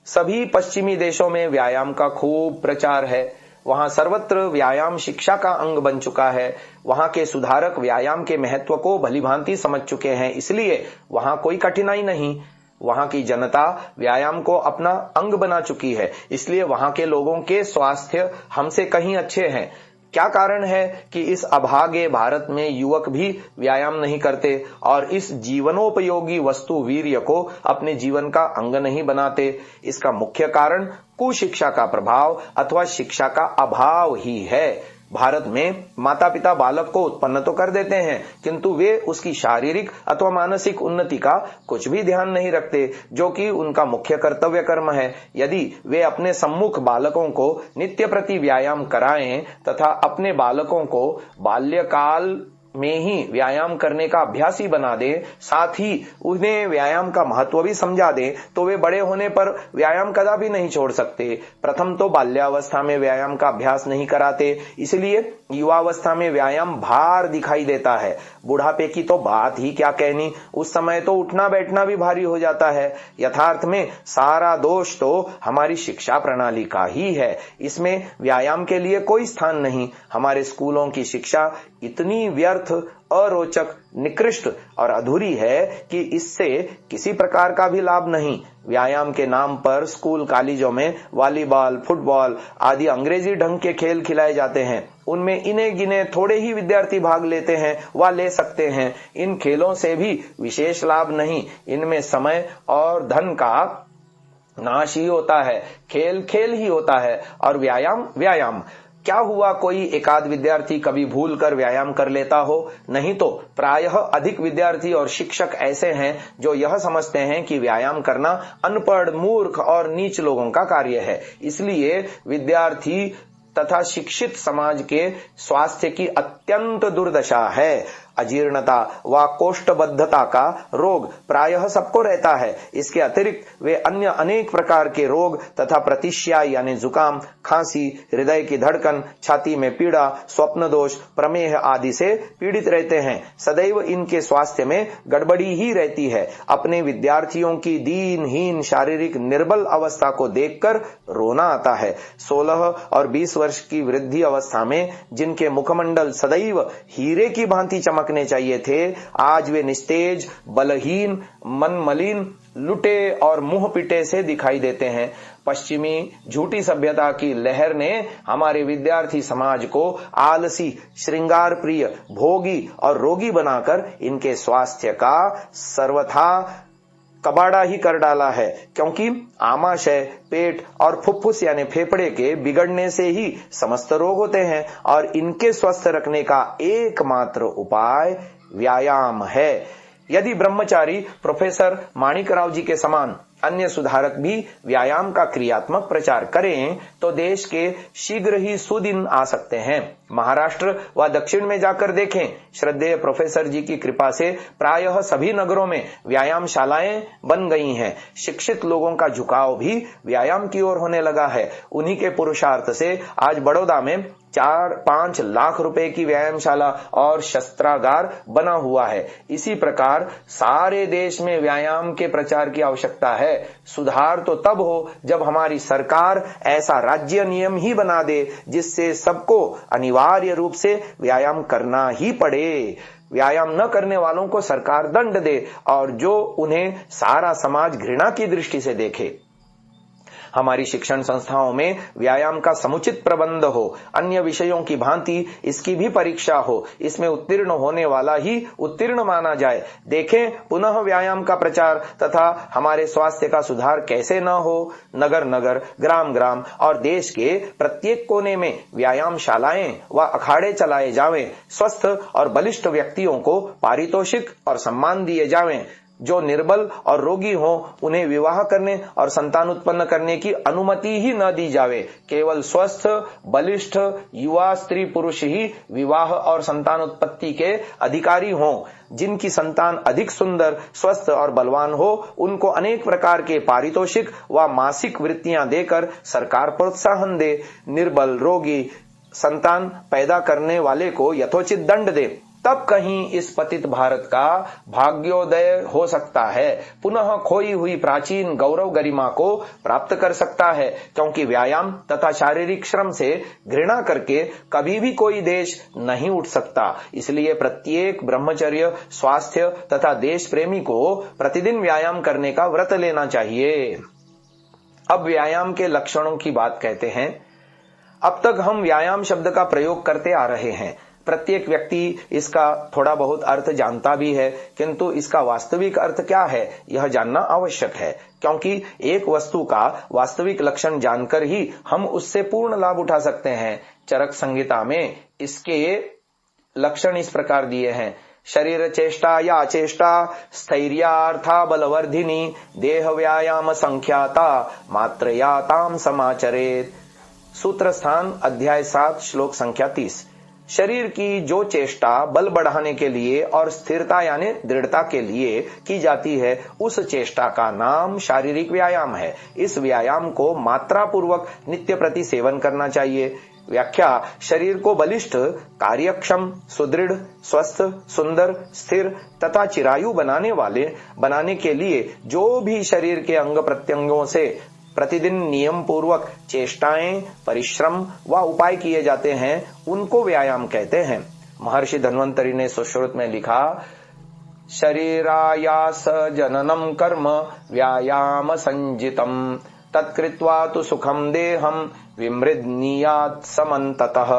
सभी पश्चिमी देशों में व्यायाम का खूब प्रचार है। वहां सर्वत्र व्यायाम शिक्षा का अंग बन चुका है। वहां के सुधारक व्यायाम के महत्व को भलीभांति समझ चुके हैं, इसलिए वहां कोई कठिनाई नहीं। वहां की जनता व्यायाम को अपना अंग बना चुकी है, इसलिए वहां के लोगों के स्वास्थ्य हमसे कहीं अच्छे हैं। क्या कारण है कि इस अभागे भारत में युवक भी व्यायाम नहीं करते और इस जीवनोपयोगी वस्तु वीर्य को अपने जीवन का अंग नहीं बनाते? इसका मुख्य कारण कुशिक्षा का प्रभाव अथवा शिक्षा का अभाव ही है। भारत में माता पिता बालक को उत्पन्न तो कर देते हैं, किंतु वे उसकी शारीरिक अथवा मानसिक उन्नति का कुछ भी ध्यान नहीं रखते, जो कि उनका मुख्य कर्तव्य कर्म है। यदि वे अपने सम्मुख बालकों को नित्य प्रति व्यायाम कराएं तथा अपने बालकों को बाल्यकाल में ही व्यायाम करने का अभ्यासी बना दे, साथ ही उन्हें व्यायाम का महत्व भी समझा दे, तो वे बड़े होने पर व्यायाम कदापि नहीं छोड़ सकते। प्रथम तो बाल्यावस्था में व्यायाम का अभ्यास नहीं कराते, इसलिए युवावस्था में व्यायाम भार दिखाई देता है। बुढ़ापे की तो बात ही क्या कहनी, उस समय तो उठना बैठना भी भारी हो जाता है। यथार्थ में सारा दोष तो हमारी शिक्षा प्रणाली का ही है। इसमें व्यायाम के लिए कोई स्थान नहीं। हमारे स्कूलों की शिक्षा इतनी व्यर्थ, अरोचक, निकृष्ट और अधूरी है कि इससे किसी प्रकार का भी लाभ नहीं। व्यायाम के नाम पर स्कूल कॉलेजों में वॉलीबॉल, फुटबॉल आदि अंग्रेजी ढंग के खेल खिलाए जाते हैं। उनमें इने गिने थोड़े ही विद्यार्थी भाग लेते हैं व ले सकते हैं। इन खेलों से भी विशेष लाभ नहीं। इनमें समय और धन का नाश ही होता है। खेल खेल ही होता है और व्यायाम व्यायाम। क्या हुआ कोई एकाध विद्यार्थी कभी भूल कर व्यायाम कर लेता हो, नहीं तो प्रायः अधिक विद्यार्थी और शिक्षक ऐसे हैं जो यह समझते हैं कि व्यायाम करना अनपढ़, मूर्ख और नीच लोगों का कार्य है। इसलिए विद्यार्थी तथा शिक्षित समाज के स्वास्थ्य की अत्यंत दुर्दशा है। अजीर्णता व कोष्ठबद्धता का रोग प्रायः सबको रहता है। इसके अतिरिक्त वे अन्य अनेक प्रकार के रोग तथा प्रतिष्या यानी जुकाम, खांसी, हृदय की धड़कन, छाती में पीड़ा, स्वप्न दोष, प्रमेह आदि से पीड़ित रहते हैं। सदैव इनके स्वास्थ्य में गड़बड़ी ही रहती है। अपने विद्यार्थियों की दीनहीन, शारीरिक निर्बल अवस्था को देखकर रोना आता है। 16 और 20 वर्ष की वृद्धि अवस्था में जिनके मुखमंडल सदैव हीरे की भांति चमकने चाहिए थे, आज वे निस्तेज, बलहीन, मन मलिन, लुटे और मुंह पिटे से दिखाई देते हैं। पश्चिमी झूठी सभ्यता की लहर ने हमारे विद्यार्थी समाज को आलसी, श्रृंगार प्रिय, भोगी और रोगी बनाकर इनके स्वास्थ्य का सर्वथा कबाड़ा ही कर डाला है। क्योंकि आमाशय, पेट और फुफ्फुस यानी फेफड़े के बिगड़ने से ही समस्त रोग होते हैं और इनके स्वस्थ रखने का एकमात्र उपाय व्यायाम है। यदि ब्रह्मचारी प्रोफेसर माणिकराव जी के समान अन्य सुधारक भी व्यायाम का क्रियात्मक प्रचार करें तो देश के शीघ्र ही सुदिन आ सकते हैं। महाराष्ट्र व दक्षिण में जाकर देखें। श्रद्धेय प्रोफेसर जी की कृपा से प्रायः सभी नगरों में व्यायाम शालाएं बन गई हैं। शिक्षित लोगों का झुकाव भी व्यायाम की ओर होने लगा है। उन्हीं के पुरुषार्थ से आज बड़ौदा में 4-5 लाख रुपए की व्यायामशाला और शस्त्रागार बना हुआ है। इसी प्रकार सारे देश में व्यायाम के प्रचार की आवश्यकता है। सुधार तो तब हो जब हमारी सरकार ऐसा राज्य नियम ही बना दे जिससे सबको अनिवार्य रूप से व्यायाम करना ही पड़े। व्यायाम न करने वालों को सरकार दंड दे और जो उन्हें सारा समाज घृणा की दृष्टि से देखे। हमारी शिक्षण संस्थाओं में व्यायाम का समुचित प्रबंध हो। अन्य विषयों की भांति इसकी भी परीक्षा हो। इसमें उत्तीर्ण होने वाला ही उत्तीर्ण माना जाए। देखें पुनः व्यायाम का प्रचार तथा हमारे स्वास्थ्य का सुधार कैसे न हो। नगर नगर, ग्राम ग्राम और देश के प्रत्येक कोने में व्यायाम शालाएं व अखाड़े चलाए जावें। स्वस्थ और बलिष्ठ व्यक्तियों को पारितोषिक और सम्मान दिए जावें। जो निर्बल और रोगी हों उन्हें विवाह करने और संतान उत्पन्न करने की अनुमति ही न दी जावे। केवल स्वस्थ, बलिष्ठ, युवा स्त्री पुरुष ही विवाह और संतान उत्पत्ति के अधिकारी हों। जिनकी संतान अधिक सुंदर, स्वस्थ और बलवान हो उनको अनेक प्रकार के पारितोषिक व मासिक वृत्तियां देकर सरकार प्रोत्साहन दे। निर्बल, रोगी संतान पैदा करने वाले को यथोचित दंड दे। तब कहीं इस पतित भारत का भाग्योदय हो सकता है, पुनः खोई हुई प्राचीन गौरव गरिमा को प्राप्त कर सकता है। क्योंकि व्यायाम तथा शारीरिक श्रम से घृणा करके कभी भी कोई देश नहीं उठ सकता। इसलिए प्रत्येक ब्रह्मचर्य, स्वास्थ्य तथा देश प्रेमी को प्रतिदिन व्यायाम करने का व्रत लेना चाहिए। अब व्यायाम के लक्षणों की बात कहते हैं। अब तक हम व्यायाम शब्द का प्रयोग करते आ रहे हैं। प्रत्येक व्यक्ति इसका थोड़ा बहुत अर्थ जानता भी है, किंतु इसका वास्तविक अर्थ क्या है यह जानना आवश्यक है। क्योंकि एक वस्तु का वास्तविक लक्षण जानकर ही हम उससे पूर्ण लाभ उठा सकते हैं। चरक संहिता में इसके लक्षण इस प्रकार दिए हैं। शरीर चेष्टा या चेष्टा स्थैर्यार्था बलवर्धिनी देह व्यायाम संख्याता मात्रया ताम समाचरेत। सूत्र स्थान अध्याय 7 श्लोक संख्या 30। शरीर की जो चेष्टा बल बढ़ाने के लिए और स्थिरता यानी दृढ़ता के लिए की जाती है, उस चेष्टा का नाम शारीरिक व्यायाम है। इस व्यायाम को मात्रा पूर्वक नित्य प्रति सेवन करना चाहिए। व्याख्या: शरीर को बलिष्ठ, कार्यक्षम, सुदृढ़, स्वस्थ, सुंदर, स्थिर तथा चिरायु बनाने के लिए जो भी शरीर के अंग प्रत्यंगों से प्रतिदिन नियम पूर्वक चेष्टाएं, परिश्रम व उपाय किए जाते हैं, उनको व्यायाम कहते हैं। महर्षि धन्वंतरि ने सुश्रुत में लिखा, शरीरायास जननम कर्म व्यायाम संजितम तत्कृत्वा तु सुखम देहम विमृद्नीयात् समन्ततः।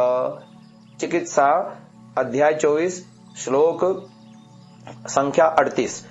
चिकित्सा अध्याय 24 श्लोक संख्या 38।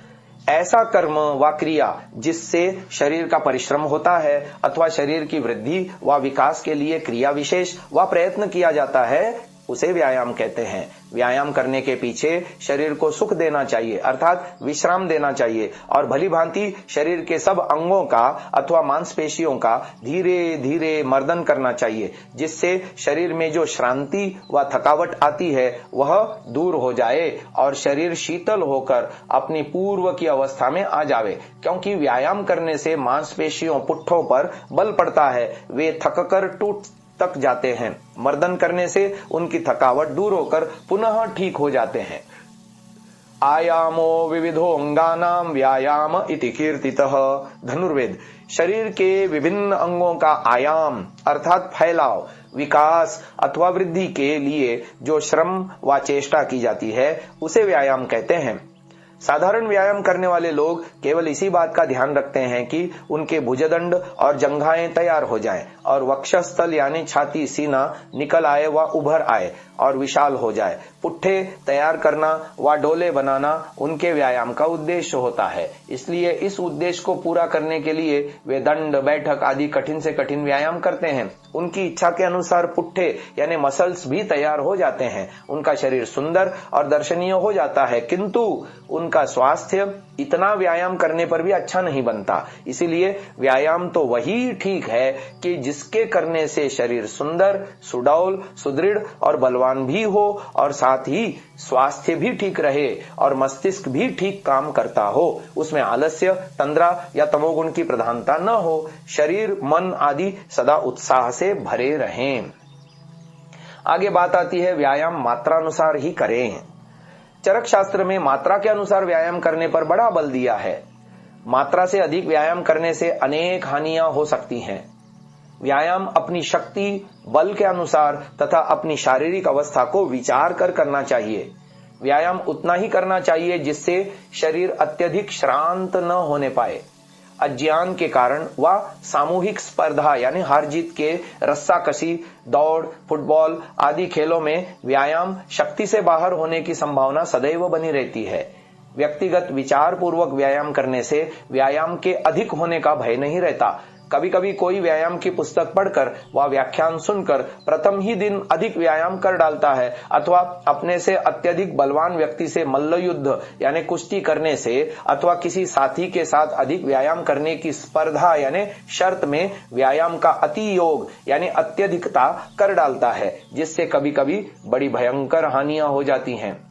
ऐसा कर्म व क्रिया जिससे शरीर का परिश्रम होता है अथवा शरीर की वृद्धि व विकास के लिए क्रिया विशेष व प्रयत्न किया जाता है, उसे व्यायाम कहते हैं। व्यायाम करने के पीछे शरीर को सुख देना चाहिए अर्थात विश्राम देना चाहिए और भली भांति शरीर के सब अंगों का अथवा मांसपेशियों का धीरे धीरे मर्दन करना चाहिए, जिससे शरीर में जो श्रांति व थकावट आती है वह दूर हो जाए और शरीर शीतल होकर अपनी पूर्व की अवस्था में आ जावे। क्योंकि व्यायाम करने से मांसपेशियों पुट्ठों पर बल पड़ता है, वे थककर टूट तक जाते हैं। मर्दन करने से उनकी थकावट दूर होकर पुनः ठीक हो जाते हैं। आयामो विविधो अंगानाम व्यायाम इति कीर्तितः। धनुर्वेद। शरीर के विभिन्न अंगों का आयाम अर्थात फैलाव, विकास अथवा वृद्धि के लिए जो श्रम व चेष्टा की जाती है, उसे व्यायाम कहते हैं। साधारण व्यायाम करने वाले लोग केवल इसी बात का ध्यान रखते हैं कि उनके भुजदंड और जंघाएं तैयार हो जाएं और वक्षस्थल यानी छाती, सीना निकल आए व उभर आए और विशाल हो जाए। पुट्ठे तैयार करना व डोले बनाना उनके व्यायाम का उद्देश्य होता है। इसलिए इस उद्देश्य को पूरा करने के लिए वे दंड, बैठक आदि कठिन से कठिन व्यायाम करते हैं। उनकी इच्छा के अनुसार पुट्ठे यानी मसल्स भी तैयार हो जाते हैं। उनका शरीर सुंदर और दर्शनीय हो जाता है, किंतु उनका स्वास्थ्य इतना व्यायाम करने पर भी अच्छा नहीं बनता। इसीलिए व्यायाम तो वही ठीक है कि जिसके करने से शरीर सुंदर, सुडौल, सुदृढ़ और बलवान भी हो और साथ ही स्वास्थ्य भी ठीक रहे और मस्तिष्क भी ठीक काम करता हो। उसमें आलस्य, तंद्रा या तमोगुण की प्रधानता न हो। शरीर, मन आदि सदा उत्साह से भरे रहें। आगे बात आती है व्यायाम मात्रानुसार ही करें। चरक शास्त्र में मात्रा के अनुसार व्यायाम करने पर बड़ा बल दिया है। मात्रा से अधिक व्यायाम करने से अनेक हानियां हो सकती हैं। व्यायाम अपनी शक्ति, बल के अनुसार तथा अपनी शारीरिक अवस्था को विचार कर करना चाहिए। व्यायाम उतना ही करना चाहिए जिससे शरीर अत्यधिक श्रांत न होने पाए। अज्ञान के कारण व सामूहिक स्पर्धा यानी हार जीत के रस्साकशी, दौड़, फुटबॉल आदि खेलों में व्यायाम शक्ति से बाहर होने की संभावना सदैव बनी रहती है। व्यक्तिगत विचार पूर्वक व्यायाम करने से व्यायाम के अधिक होने का भय नहीं रहता। कभी कभी कोई व्यायाम की पुस्तक पढ़कर व व्याख्यान सुनकर प्रथम ही दिन अधिक व्यायाम कर डालता है अथवा अपने से अत्यधिक बलवान व्यक्ति से मल्ल युद्ध यानी कुश्ती करने से अथवा किसी साथी के साथ अधिक व्यायाम करने की स्पर्धा यानी शर्त में व्यायाम का अति योग यानी अत्यधिकता कर डालता है, जिससे कभी कभी बड़ी भयंकर हानियां हो जाती हैं।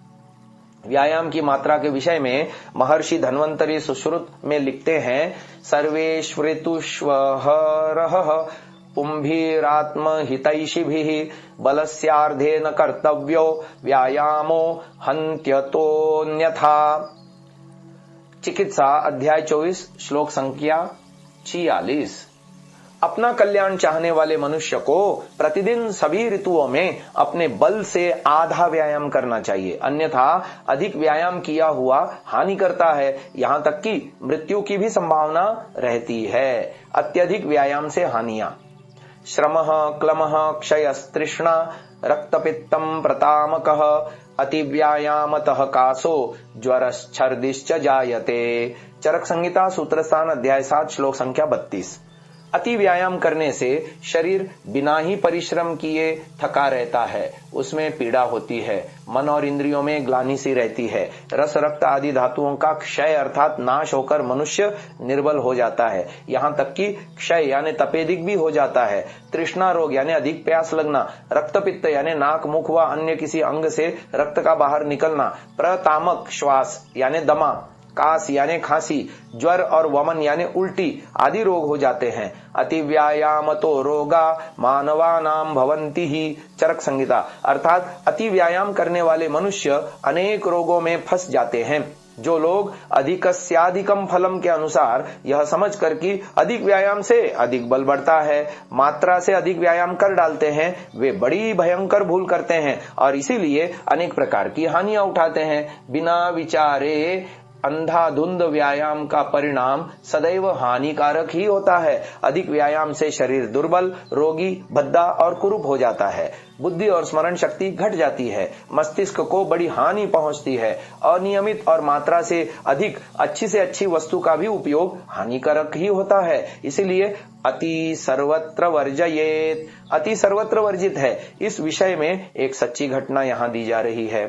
व्यायाम की मात्रा के विषय में महर्षि धन्वंतरि सुश्रुत में लिखते हैं, सर्वेष्वृतुष्वहरः पुंभिरात्म हितैषिभिः बलस्यार्धेन कर्तव्यो व्यायामो हन्त्यतोऽन्यथा। चिकित्सा अध्याय 24 श्लोक संख्या 46। अपना कल्याण चाहने वाले मनुष्य को प्रतिदिन सभी ऋतुओं में अपने बल से आधा व्यायाम करना चाहिए, अन्यथा अधिक व्यायाम किया हुआ हानि करता है, यहाँ तक कि मृत्यु की भी संभावना रहती है। अत्यधिक व्यायाम से हानियां: श्रमः क्लमः क्षयस्तृष्णा रक्तपित्तम प्रतामकः अतिव्यायामतः कासो ज्वरश्छर्दिश्च जायते। चरक संहिता सूत्रस्थान अध्याय 7 श्लोक संख्या 32। अति व्यायाम करने से शरीर बिना ही परिश्रम किए थका रहता है, उसमें पीड़ा होती है, मन और इंद्रियों में ग्लानि सी रहती है, रस रक्त आदि धातुओं का क्षय अर्थात नाश होकर मनुष्य निर्बल हो जाता है, यहाँ तक कि क्षय यानी तपेदिक भी हो जाता है। तृष्णा रोग यानी अधिक प्यास लगना, रक्तपित्त यानी नाक मुख व अन्य किसी अंग से रक्त का बाहर निकलना, प्रतामक श्वास यानी दमा, कास यानी खांसी, ज्वर और वमन यानी उल्टी आदि रोग हो जाते हैं। अति व्यायाम तो रोगा मानवानाम भवंति ही। चरक संहिता अर्थात अति व्यायाम करने वाले मनुष्य अनेक रोगों में फंस जाते हैं। जो लोग अधिकस्याधिकम फलम के अनुसार यह समझ कर कि अधिक व्यायाम से अधिक बल बढ़ता है, मात्रा से अधिक व्यायाम कर डालते हैं, वे बड़ी भयंकर भूल करते हैं और इसीलिए अनेक प्रकार की हानियां उठाते हैं। बिना विचारे अंधाधुंध व्यायाम का परिणाम सदैव हानिकारक ही होता है। अधिक व्यायाम से शरीर दुर्बल, रोगी, भद्दा और कुरूप हो जाता है, बुद्धि और स्मरण शक्ति घट जाती है, मस्तिष्क को बड़ी हानि पहुंचती है। अनियमित और मात्रा से अधिक अच्छी से अच्छी वस्तु का भी उपयोग हानिकारक ही होता है। इसीलिए अति सर्वत्र वर्जयेत, अति सर्वत्र वर्जित है। इस विषय में एक सच्ची घटना यहाँ दी जा रही है।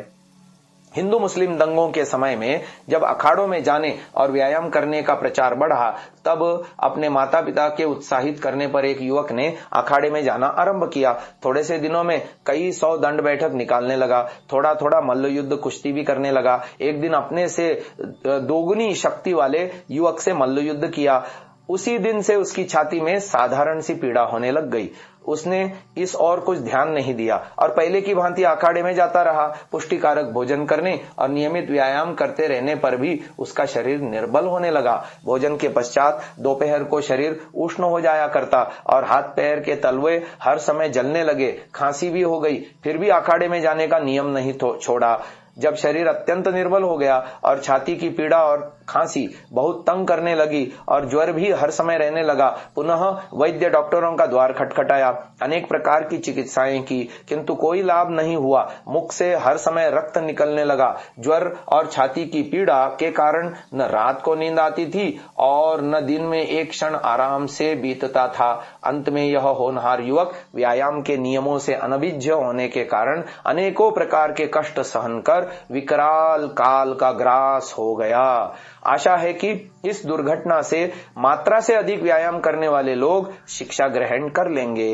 हिंदू मुस्लिम दंगों के समय में जब अखाड़ों में जाने और व्यायाम करने का प्रचार बढ़ा, तब अपने माता पिता के उत्साहित करने पर एक युवक ने अखाड़े में जाना आरंभ किया। थोड़े से दिनों में कई 100 दंड बैठक निकालने लगा, थोड़ा थोड़ा मल्ल युद्ध कुश्ती भी करने लगा। एक दिन अपने से दोगुनी शक्ति वाले युवक से मल्ल युद्ध किया। उसी दिन से उसकी छाती में साधारण सी पीड़ा होने लग गई। उसने इस और कुछ ध्यान नहीं दिया और पहले की भांति अखाड़े में जाता रहा। पुष्टिकारक भोजन करने और नियमित व्यायाम करते रहने पर भी उसका शरीर निर्बल होने लगा। भोजन के पश्चात दोपहर को शरीर उष्ण हो जाया करता और हाथ पैर के तलवे हर समय जलने लगे। खांसी भी हो गई, फिर भी अखाड़े में जाने का नियम नहीं छोड़ा। जब शरीर अत्यंत निर्बल हो गया और छाती की पीड़ा और खांसी बहुत तंग करने लगी और ज्वर भी हर समय रहने लगा, पुनः वैद्य डॉक्टरों का द्वार खटखटाया। अनेक प्रकार की चिकित्साएं की, किंतु कोई लाभ नहीं हुआ। मुख से हर समय रक्त निकलने लगा। ज्वर और छाती की पीड़ा के कारण न रात को नींद आती थी और न दिन में एक क्षण आराम से बीतता था। अंत में यह होनहार युवक व्यायाम के नियमों से अनभिज्ञ होने के कारण अनेकों प्रकार के कष्ट सहन कर विकराल काल का ग्रास हो गया। आशा है कि इस दुर्घटना से मात्रा से अधिक व्यायाम करने वाले लोग शिक्षा ग्रहण कर लेंगे।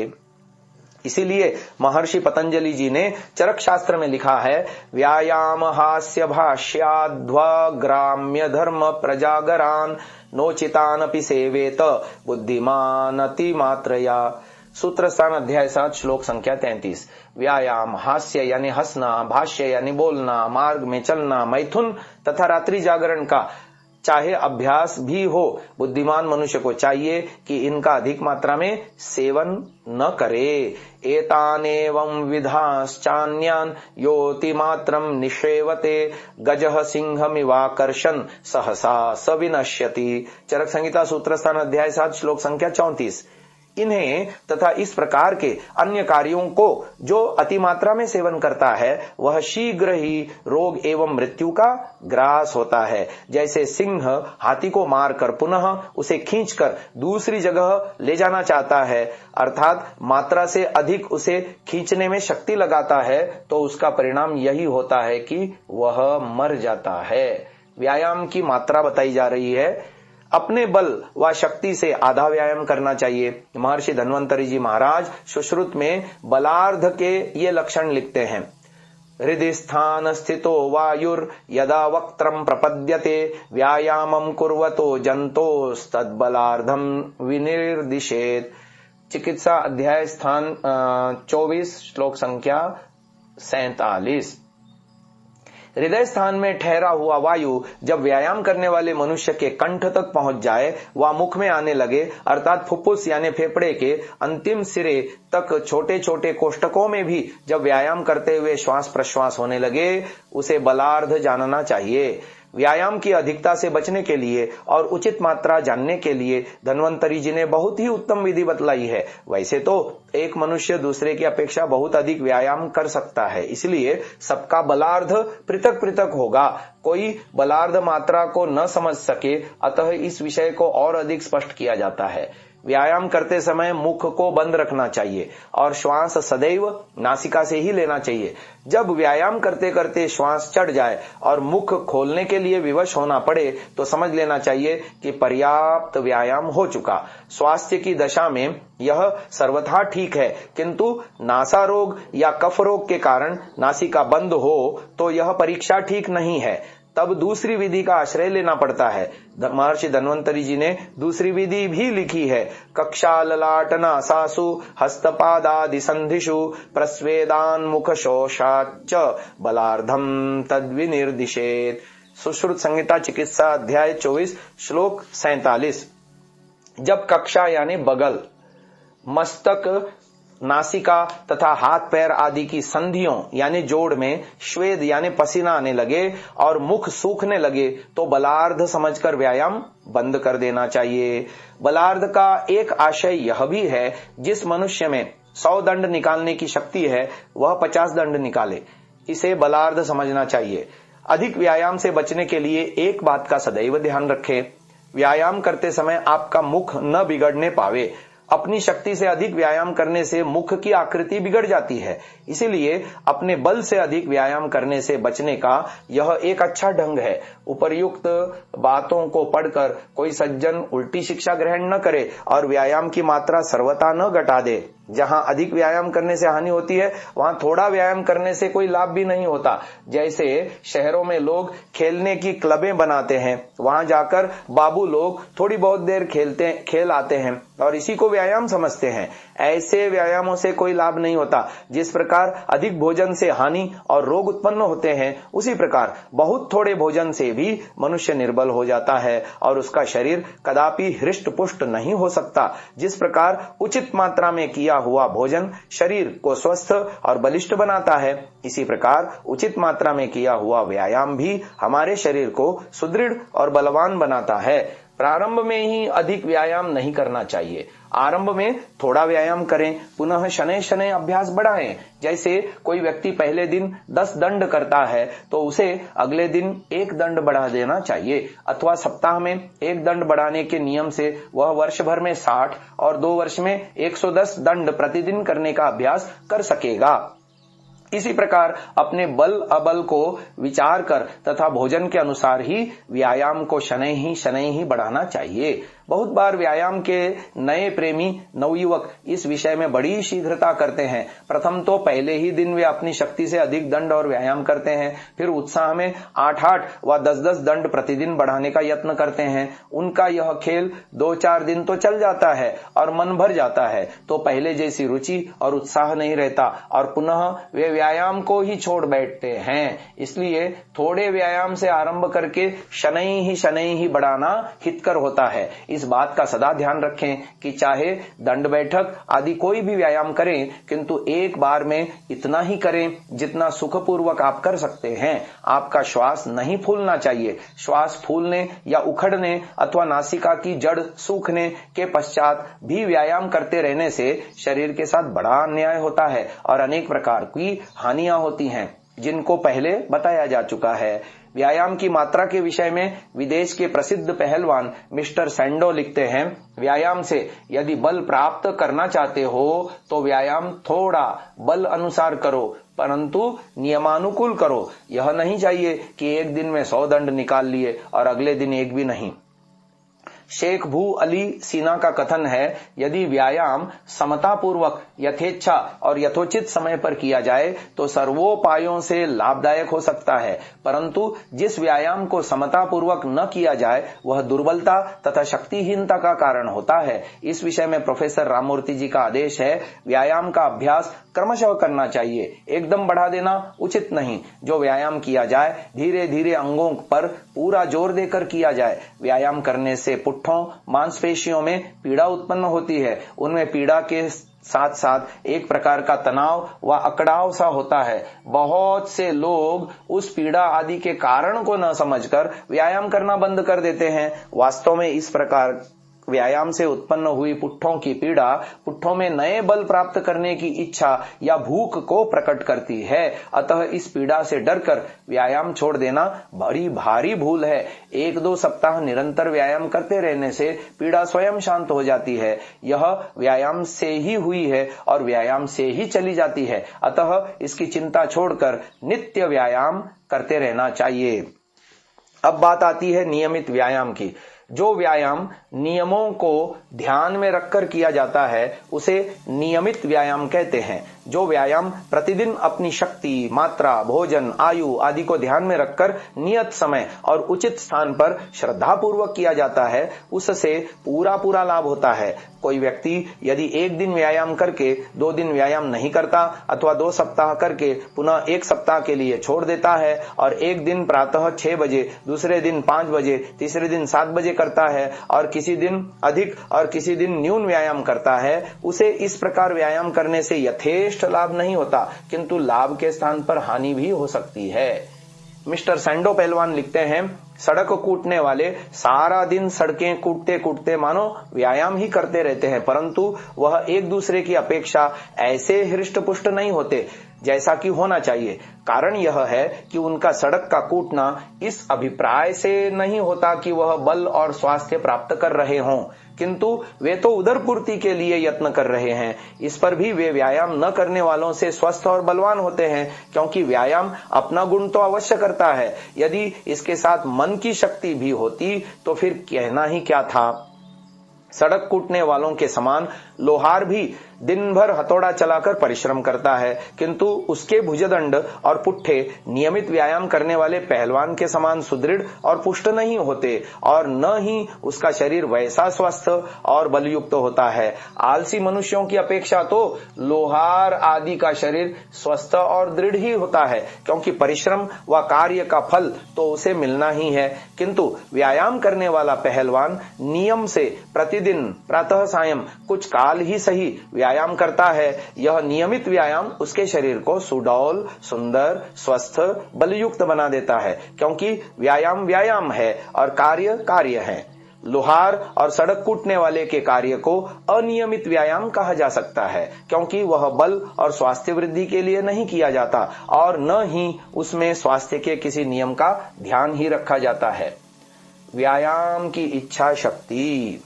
इसीलिए महर्षि पतंजलि जी ने चरक शास्त्र में लिखा है, व्यायाम हास्य भाष्याध्व ग्राम्य धर्म प्रजागरान नोचितानपि सेवेत बुद्धिमान अति मात्रया। सूत्र स्थान अध्याय 7 श्लोक संख्या 33। व्यायाम हास्य यानी हंसना, भाष्य यानी बोलना, मार्ग में चलना, मैथुन तथा रात्रि जागरण का चाहे अभ्यास भी हो, बुद्धिमान मनुष्य को चाहिए कि इनका अधिक मात्रा में सेवन न करे। एतानेवं विधाश्चान्यान् योति मात्रम निषेवते गजः सिंहमिवाकर्षन् सहसा स विनश्यति। चरक संहिता सूत्र स्थान अध्याय 7 श्लोक संख्या 34। इन्हें तथा इस प्रकार के अन्य कार्यों को जो अतिमात्रा में सेवन करता है, वह शीघ्र ही रोग एवं मृत्यु का ग्रास होता है। जैसे सिंह हाथी को मारकर पुनः उसे खींचकर दूसरी जगह ले जाना चाहता है, अर्थात मात्रा से अधिक उसे खींचने में शक्ति लगाता है, तो उसका परिणाम यही होता है कि वह मर जाता है। व्यायाम की मात्रा बताई जा रही है। अपने बल व शक्ति से आधा व्यायाम करना चाहिए। महर्षि धन्वंतरी जी महाराज सुश्रुत में बलार्ध के ये लक्षण लिखते हैं। हृदय स्थान स्थितो वायुर यदा वक्त्रम प्रपद्यते व्यायामं कुर्वतो जंतोस्तद्बलार्धम विनिर्दिशेत। चिकित्सा अध्याय स्थान 24 श्लोक संख्या 47। हृदय स्थान में ठहरा हुआ वायु जब व्यायाम करने वाले मनुष्य के कंठ तक पहुंच जाए व मुख में आने लगे, अर्थात फुफ्फुस यानी फेफड़े के अंतिम सिरे तक छोटे छोटे कोष्ठकों में भी जब व्यायाम करते हुए श्वास प्रश्वास होने लगे, उसे बलार्ध जानना चाहिए। व्यायाम की अधिकता से बचने के लिए और उचित मात्रा जानने के लिए धन्वंतरी जी ने बहुत ही उत्तम विधि बतलाई है। वैसे तो एक मनुष्य दूसरे की अपेक्षा बहुत अधिक व्यायाम कर सकता है, इसलिए सबका बलार्ध पृथक पृथक होगा। कोई बलार्ध मात्रा को न समझ सके, अतः इस विषय को और अधिक स्पष्ट किया जाता है। व्यायाम करते समय मुख को बंद रखना चाहिए और श्वास सदैव नासिका से ही लेना चाहिए। जब व्यायाम करते करते श्वास चढ़ जाए और मुख खोलने के लिए विवश होना पड़े तो समझ लेना चाहिए कि पर्याप्त व्यायाम हो चुका। स्वास्थ्य की दशा में यह सर्वथा ठीक है, किंतु नासा रोग या कफ रोग के कारण नासिका बंद हो तो यह परीक्षा ठीक नहीं है। तब दूसरी विधि का आश्रय लेना पड़ता है। महर्षि धन्वंतरी जी ने दूसरी विधि भी लिखी है। कक्षा ललाट नासासु हस्तपादादि संधिषु प्रस्वेदान मुख शोषाच बलार्धम तद्विनिर्दिशेत। सुश्रुत संहिता चिकित्सा अध्याय 24 श्लोक 47। जब कक्षा यानी बगल, मस्तक, नासिका तथा हाथ पैर आदि की संधियों यानी जोड़ में श्वेद यानी पसीना आने लगे और मुख सूखने लगे तो बलार्ध समझकर व्यायाम बंद कर देना चाहिए। बलार्ध का एक आशय यह भी है, जिस मनुष्य में 100 दंड निकालने की शक्ति है वह 50 दंड निकाले, इसे बलार्ध समझना चाहिए। अधिक व्यायाम से बचने के लिए एक बात का सदैव ध्यान रखें, व्यायाम करते समय आपका मुख न बिगड़ने पावे। अपनी शक्ति से अधिक व्यायाम करने से मुख की आकृति बिगड़ जाती है, इसीलिए अपने बल से अधिक व्यायाम करने से बचने का यह एक अच्छा ढंग है। उपर्युक्त बातों को पढ़कर कोई सज्जन उल्टी शिक्षा ग्रहण न करे और व्यायाम की मात्रा सर्वथा न घटा दे। जहां अधिक व्यायाम करने से हानि होती है वहां थोड़ा व्यायाम करने से कोई लाभ भी नहीं होता। जैसे शहरों में लोग खेलने की क्लबें बनाते हैं, वहां जाकर बाबू लोग थोड़ी बहुत देर खेल आते हैं और इसी को व्यायाम समझते हैं। ऐसे व्यायामों से कोई लाभ नहीं होता। जिस प्रकार अधिक भोजन से हानि और रोग उत्पन्न होते हैं, उसी प्रकार बहुत थोड़े भोजन से भी मनुष्य निर्बल हो जाता है और उसका शरीर कदापि हृष्ट पुष्ट नहीं हो सकता। जिस प्रकार उचित मात्रा में किया हुआ भोजन शरीर को स्वस्थ और बलिष्ठ बनाता है, इसी प्रकार उचित मात्रा में किया हुआ व्यायाम भी हमारे शरीर को सुदृढ़ और बलवान बनाता है। प्रारंभ में ही अधिक व्यायाम नहीं करना चाहिए। आरंभ में थोड़ा व्यायाम करें, पुनः शनै शनै अभ्यास बढ़ाएं। जैसे कोई व्यक्ति पहले दिन 10 दंड करता है तो उसे अगले दिन 1 दंड बढ़ा देना चाहिए, अथवा सप्ताह में 1 दंड बढ़ाने के नियम से वह वर्ष भर में 60 और 2 वर्ष में 110 दंड प्रतिदिन करने का अभ्यास कर सकेगा। इसी प्रकार अपने बल अबल को विचार कर तथा भोजन के अनुसार ही व्यायाम को शनै ही बढ़ाना चाहिए। बहुत बार व्यायाम के नए प्रेमी नवयुवक इस विषय में बड़ी शीघ्रता करते हैं। प्रथम तो पहले ही दिन वे अपनी शक्ति से अधिक दंड और व्यायाम करते हैं, फिर उत्साह में 8-8 व 10-10 दंड प्रतिदिन बढ़ाने का यत्न करते हैं। उनका यह खेल 2-4 दिन तो चल जाता है और मन भर जाता है, तो पहले जैसी रुचि और उत्साह नहीं रहता और पुनः वे व्यायाम को ही छोड़ बैठते हैं। इसलिए थोड़े व्यायाम से आरंभ करके शनै ही बढ़ाना हितकर होता है। इस बात का सदा ध्यान रखें कि चाहे दंड बैठक आदि कोई भी व्यायाम करें, किंतु एक बार में इतना ही करें जितना सुखपूर्वक आप कर सकते हैं। आपका श्वास नहीं फूलना चाहिए। श्वास फूलने या उखड़ने अथवा नासिका की जड़ सूखने के पश्चात भी व्यायाम करते रहने से शरीर के साथ बड़ा अन्याय होता है और अनेक प्रकार की हानियां होती हैं, जिनको पहले बताया जा चुका है। व्यायाम की मात्रा के विषय में विदेश के प्रसिद्ध पहलवान मिस्टर सैंडो लिखते हैं, व्यायाम से यदि बल प्राप्त करना चाहते हो तो व्यायाम थोड़ा बल अनुसार करो, परंतु नियमानुकूल करो। यह नहीं चाहिए कि एक दिन में 100 दंड निकाल लिए और अगले दिन एक भी नहीं। शेख भू अली सीना का कथन है, यदि व्यायाम समतापूर्वक यथेच्छा और यथोचित समय पर किया जाए तो सर्वोपायों से लाभदायक हो सकता है, परंतु जिस व्यायाम को समतापूर्वक न किया जाए वह दुर्बलता तथा शक्तिहीनता का कारण होता है। इस विषय में प्रोफेसर राममूर्ति जी का आदेश है, व्यायाम का अभ्यास क्रमशः करना चाहिए, एकदम बढ़ा देना उचित नहीं। जो व्यायाम किया जाए धीरे धीरे अंगों पर पूरा जोर देकर किया जाए। व्यायाम करने से मांसपेशियों में पीड़ा उत्पन्न होती है। उनमें पीड़ा के साथ साथ एक प्रकार का तनाव व अकड़ाव सा होता है। बहुत से लोग उस पीड़ा आदि के कारण को न समझकर व्यायाम करना बंद कर देते हैं। वास्तव में इस प्रकार व्यायाम से उत्पन्न हुई पुट्ठों की पीड़ा पुट्ठों में नए बल प्राप्त करने की इच्छा या भूख को प्रकट करती है। अतः इस पीड़ा से डरकर व्यायाम छोड़ देना बड़ी भारी भूल है। 1-2 सप्ताह निरंतर व्यायाम करते रहने से पीड़ा स्वयं शांत हो जाती है। यह व्यायाम से ही हुई है और व्यायाम से ही चली जाती है। अतः इसकी चिंता छोड़कर नित्य व्यायाम करते रहना चाहिए। अब बात आती है नियमित व्यायाम की। जो व्यायाम नियमों को ध्यान में रखकर किया जाता है उसे नियमित व्यायाम कहते हैं। जो व्यायाम प्रतिदिन अपनी शक्ति, मात्रा, भोजन, आयु आदि को ध्यान में रखकर नियत समय और उचित स्थान पर श्रद्धापूर्वक किया जाता है उससे पूरा लाभ होता है। कोई व्यक्ति यदि 1 दिन व्यायाम करके 2 दिन व्यायाम नहीं करता अथवा 2 सप्ताह करके पुनः 1 सप्ताह के लिए छोड़ देता है और 1 दिन प्रातः 6 बजे, दूसरे दिन 5 बजे, तीसरे दिन 7 बजे करता है और किसी दिन अधिक और किसी दिन न्यून व्यायाम करता है, उसे इस प्रकार व्यायाम करने से यथेष्ट लाभ नहीं होता किंतु लाभ के स्थान पर हानि भी हो सकती है। मिस्टर सैंडो पहलवान लिखते हैं, सड़क कूटने वाले सारा दिन सड़कें कूटते कूटते मानो व्यायाम ही करते रहते हैं, परंतु वह एक दूसरे की अपेक्षा ऐसे हृष्ट पुष्ट नहीं होते जैसा कि होना चाहिए। कारण यह है कि उनका सड़क का कूटना इस अभिप्राय से नहीं होता कि वह बल और स्वास्थ्य प्राप्त कर रहे हों, किंतु वे तो उदरपूर्ति के लिए यत्न कर रहे हैं। इस पर भी वे व्यायाम न करने वालों से स्वस्थ और बलवान होते हैं, क्योंकि व्यायाम अपना गुण तो अवश्य करता है। यदि इसके साथ मन की शक्ति भी होती तो फिर कहना ही क्या था। सड़क कूटने वालों के समान लोहार भी दिन भर हथौड़ा चलाकर परिश्रम करता है, किंतु उसके भुजदंड और पुट्ठे नियमित व्यायाम करने वाले पहलवान के समान सुदृढ़ और पुष्ट नहीं होते और न ही उसका शरीर वैसा स्वस्थ और बलयुक्त होता है। आलसी मनुष्यों की अपेक्षा तो लोहार आदि का शरीर स्वस्थ और दृढ़ ही होता है, क्योंकि परिश्रम व कार्य का फल तो उसे मिलना ही है। किंतु व्यायाम करने वाला पहलवान नियम से प्रतिदिन प्रातः सायं कुछ काल ही सही व्यायाम करता है। यह नियमित व्यायाम उसके शरीर को सुडौल, सुंदर, स्वस्थ, बलयुक्त बना देता है, क्योंकि व्यायाम व्यायाम है और कार्य कार्य है। लोहार और सड़क कूटने वाले के कार्य को अनियमित व्यायाम कहा जा सकता है, क्योंकि वह बल और स्वास्थ्य वृद्धि के लिए नहीं किया जाता और न ही उसमें स्वास्थ्य के किसी नियम का ध्यान ही रखा जाता है। व्यायाम की इच्छा शक्ति।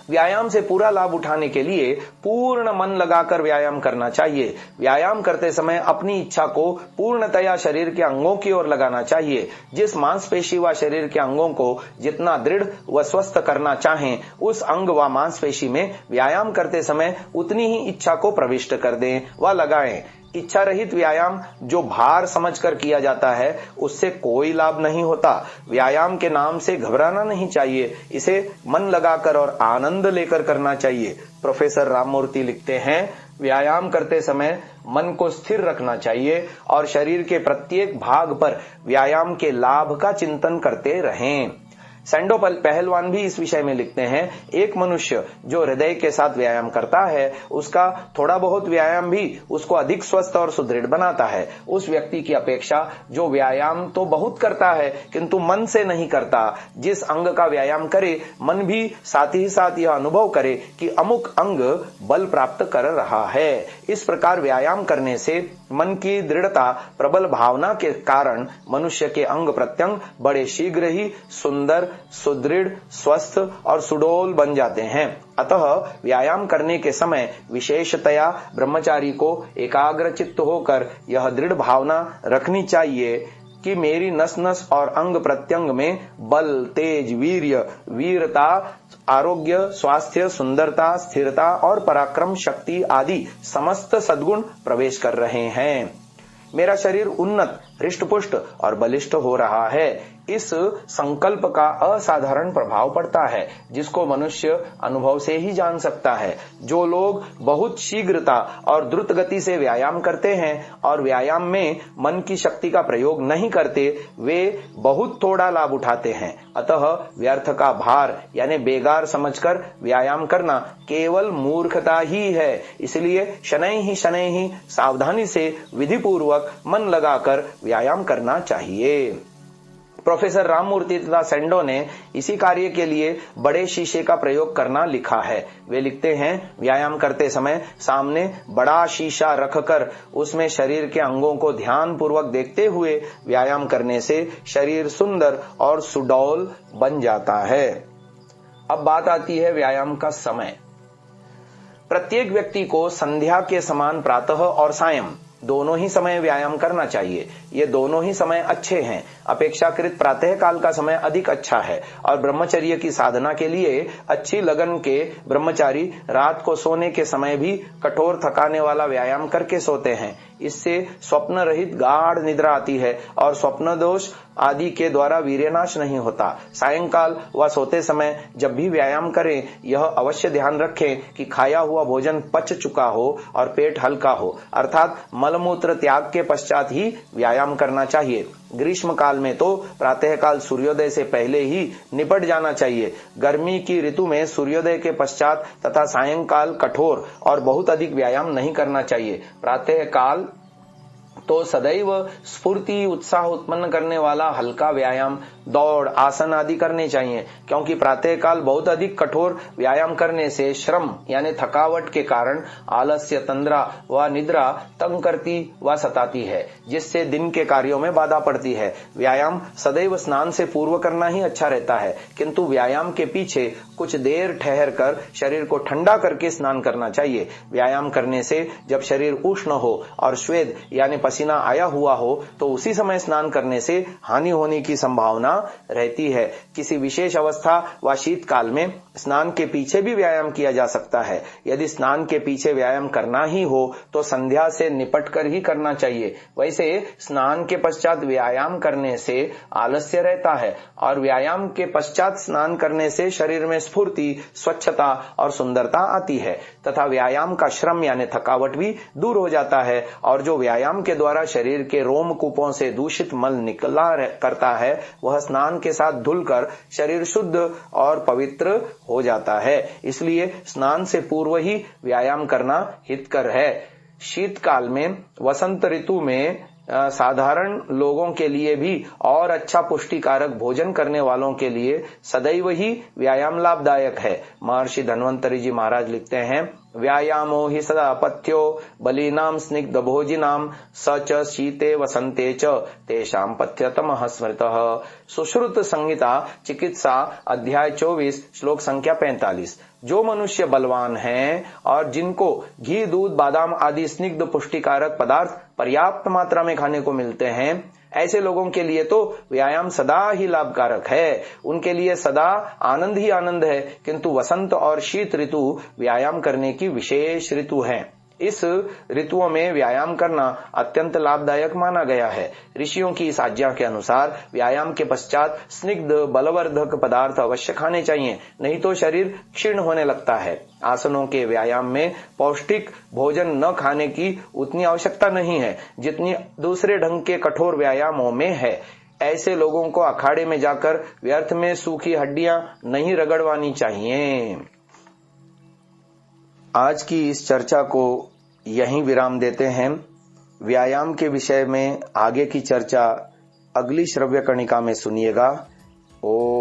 व्यायाम से पूरा लाभ उठाने के लिए पूर्ण मन लगाकर व्यायाम करना चाहिए। व्यायाम करते समय अपनी इच्छा को पूर्णतया शरीर के अंगों की ओर लगाना चाहिए। जिस मांसपेशी व शरीर के अंगों को जितना दृढ़ व स्वस्थ करना चाहें, उस अंग व मांसपेशी में व्यायाम करते समय उतनी ही इच्छा को प्रविष्ट कर दें व लगाएं। इच्छा रहित व्यायाम जो भार समझकर किया जाता है उससे कोई लाभ नहीं होता। व्यायाम के नाम से घबराना नहीं चाहिए, इसे मन लगाकर और आनंद लेकर करना चाहिए। प्रोफेसर राममूर्ति लिखते हैं, व्यायाम करते समय मन को स्थिर रखना चाहिए और शरीर के प्रत्येक भाग पर व्यायाम के लाभ का चिंतन करते रहें। सैंडो पहलवान भी इस विषय में लिखते हैं, एक मनुष्य जो हृदय के साथ व्यायाम करता है उसका थोड़ा बहुत व्यायाम भी उसको अधिक स्वस्थ और सुदृढ़ बनाता है। उस व्यक्ति की अपेक्षा जो व्यायाम तो बहुत करता है किंतु मन से नहीं करता। जिस अंग का व्यायाम करे मन भी साथ ही साथ यह अनुभव करे कि अमुक अंग बल प्राप्त कर रहा है। इस प्रकार व्यायाम करने से मन की दृढ़ता, प्रबल भावना के कारण मनुष्य के अंग प्रत्यंग बड़े शीघ्र ही सुंदर, सुदृढ़, स्वस्थ और सुडौल बन जाते हैं। अतः व्यायाम करने के समय विशेषतया ब्रह्मचारी को एकाग्रचित्त होकर यह दृढ़ भावना रखनी चाहिए कि मेरी नस नस और अंग प्रत्यंग में बल, तेज, वीर्य, वीरता, आरोग्य, स्वास्थ्य, सुंदरता, स्थिरता और पराक्रम शक्ति आदि समस्त सद्गुण प्रवेश कर रहे हैं। मेरा शरीर उन्नत, हृष्टपुष्ट और बलिष्ठ हो रहा है। इस संकल्प का असाधारण प्रभाव पड़ता है, जिसको मनुष्य अनुभव से ही जान सकता है। जो लोग बहुत शीघ्रता और द्रुत गति से व्यायाम करते हैं और व्यायाम में मन की शक्ति का प्रयोग नहीं करते, वे बहुत थोड़ा लाभ उठाते हैं। अतः व्यर्थ का भार यानी बेगार समझकर व्यायाम करना केवल मूर्खता ही है। इसलिए शनै ही सावधानी से विधि पूर्वक मन लगाकर व्यायाम करना चाहिए। प्रोफेसर राममूर्ति तथा सेंडो ने इसी कार्य के लिए बड़े शीशे का प्रयोग करना लिखा है। वे लिखते हैं, व्यायाम करते समय सामने बड़ा शीशा रखकर उसमें शरीर के अंगों को ध्यान पूर्वक देखते हुए व्यायाम करने से शरीर सुंदर और सुडौल बन जाता है। अब बात आती है व्यायाम का समय। प्रत्येक व्यक्ति को संध्या के समान प्रातः और सायं दोनों ही समय व्यायाम करना चाहिए। ये दोनों ही समय अच्छे हैं। अपेक्षाकृत प्रातः काल का समय अधिक अच्छा है और ब्रह्मचर्य की साधना के लिए अच्छी लगन के ब्रह्मचारी रात को सोने के समय भी कठोर थकाने वाला व्यायाम करके सोते हैं। इससे स्वप्न रहित गाढ़ निद्रा आती है और स्वप्न दोष आदि के द्वारा वीर्यनाश नहीं होता। सायंकाल व सोते समय जब भी व्यायाम करें, यह अवश्य ध्यान रखें कि खाया हुआ भोजन पच चुका हो और पेट हल्का हो, अर्थात मलमूत्र त्याग के पश्चात ही व्यायाम करना चाहिए। ग्रीष्म काल में तो प्रातः काल सूर्योदय से पहले ही निपट जाना चाहिए। गर्मी की ऋतु में सूर्योदय के पश्चात तथा सायंकाल कठोर और बहुत अधिक व्यायाम नहीं करना चाहिए। प्रातः काल तो सदैव स्फूर्ति उत्साह उत्पन्न करने वाला हल्का व्यायाम, दौड़, आसन आदि करने चाहिए, क्योंकि प्रातः काल बहुत अधिक कठोर व्यायाम करने से श्रम यानी थकावट के कारण आलस्य, तंद्रा व निद्रा तंग करती व सताती है, जिससे दिन के कार्यों में बाधा पड़ती है। व्यायाम सदैव स्नान से पूर्व करना ही अच्छा रहता है, किंतु व्यायाम के पीछे कुछ देर ठहर कर शरीर को ठंडा करके स्नान करना चाहिए। व्यायाम करने से जब शरीर उष्ण हो और श्वेत यानी पसीना आया हुआ हो तो उसी समय स्नान करने से हानि होने की संभावना रहती है। किसी विशेष अवस्था व शीतकाल में स्नान के पीछे भी व्यायाम किया जा सकता है। यदि स्नान के पीछे व्यायाम करना ही हो तो संध्या से निपट कर ही करना चाहिए। वैसे स्नान के पश्चात व्यायाम करने से आलस्य रहता है और व्यायाम के पश्चात स्नान करने से शरीर में स्फूर्ति, स्वच्छता और सुंदरता आती है तथा व्यायाम का श्रम यानी थकावट भी दूर हो जाता है और जो व्यायाम के द्वारा शरीर के रोमकूपों से दूषित मल निकला करता है वह स्नान के साथ धुलकर शरीर शुद्ध और पवित्र हो जाता है। इसलिए स्नान से पूर्व ही व्यायाम करना हितकर है। शीतकाल में, वसंत ऋतु में साधारण लोगों के लिए भी और अच्छा पुष्टिकारक भोजन करने वालों के लिए सदैव ही व्यायाम लाभदायक है। महर्षि धन्वंतरी जी महाराज लिखते हैं, व्यायामो हि सदा पथ्यो बलीनाम स्निग्ध भोजिनाम सच शीते वसंते च तेषां पथ्यतमः स्मृतः। सुश्रुत संहिता चिकित्सा अध्याय 24 श्लोक संख्या 45। जो मनुष्य बलवान हैं और जिनको घी, दूध, बादाम आदि स्निग्ध पुष्टिकारक पदार्थ पर्याप्त मात्रा में खाने को मिलते हैं, ऐसे लोगों के लिए तो व्यायाम सदा ही लाभकारक है। उनके लिए सदा आनंद ही आनंद है। किंतु वसंत और शीत ऋतु व्यायाम करने की विशेष ऋतु है। इस ऋतुओं में व्यायाम करना अत्यंत लाभदायक माना गया है। ऋषियों की इस आज्ञा के अनुसार व्यायाम के पश्चात स्निग्ध बलवर्धक पदार्थ अवश्य खाने चाहिए, नहीं तो शरीर क्षीण होने लगता है। आसनों के व्यायाम में पौष्टिक भोजन न खाने की उतनी आवश्यकता नहीं है जितनी दूसरे ढंग के कठोर व्यायामों में है। ऐसे लोगों को अखाड़े में जाकर व्यर्थ में सूखी हड्डियां नहीं रगड़वानी चाहिए। आज की इस चर्चा को यहीं विराम देते हैं। व्यायाम के विषय में आगे की चर्चा अगली श्रव्य कणिका में सुनिएगा। ओम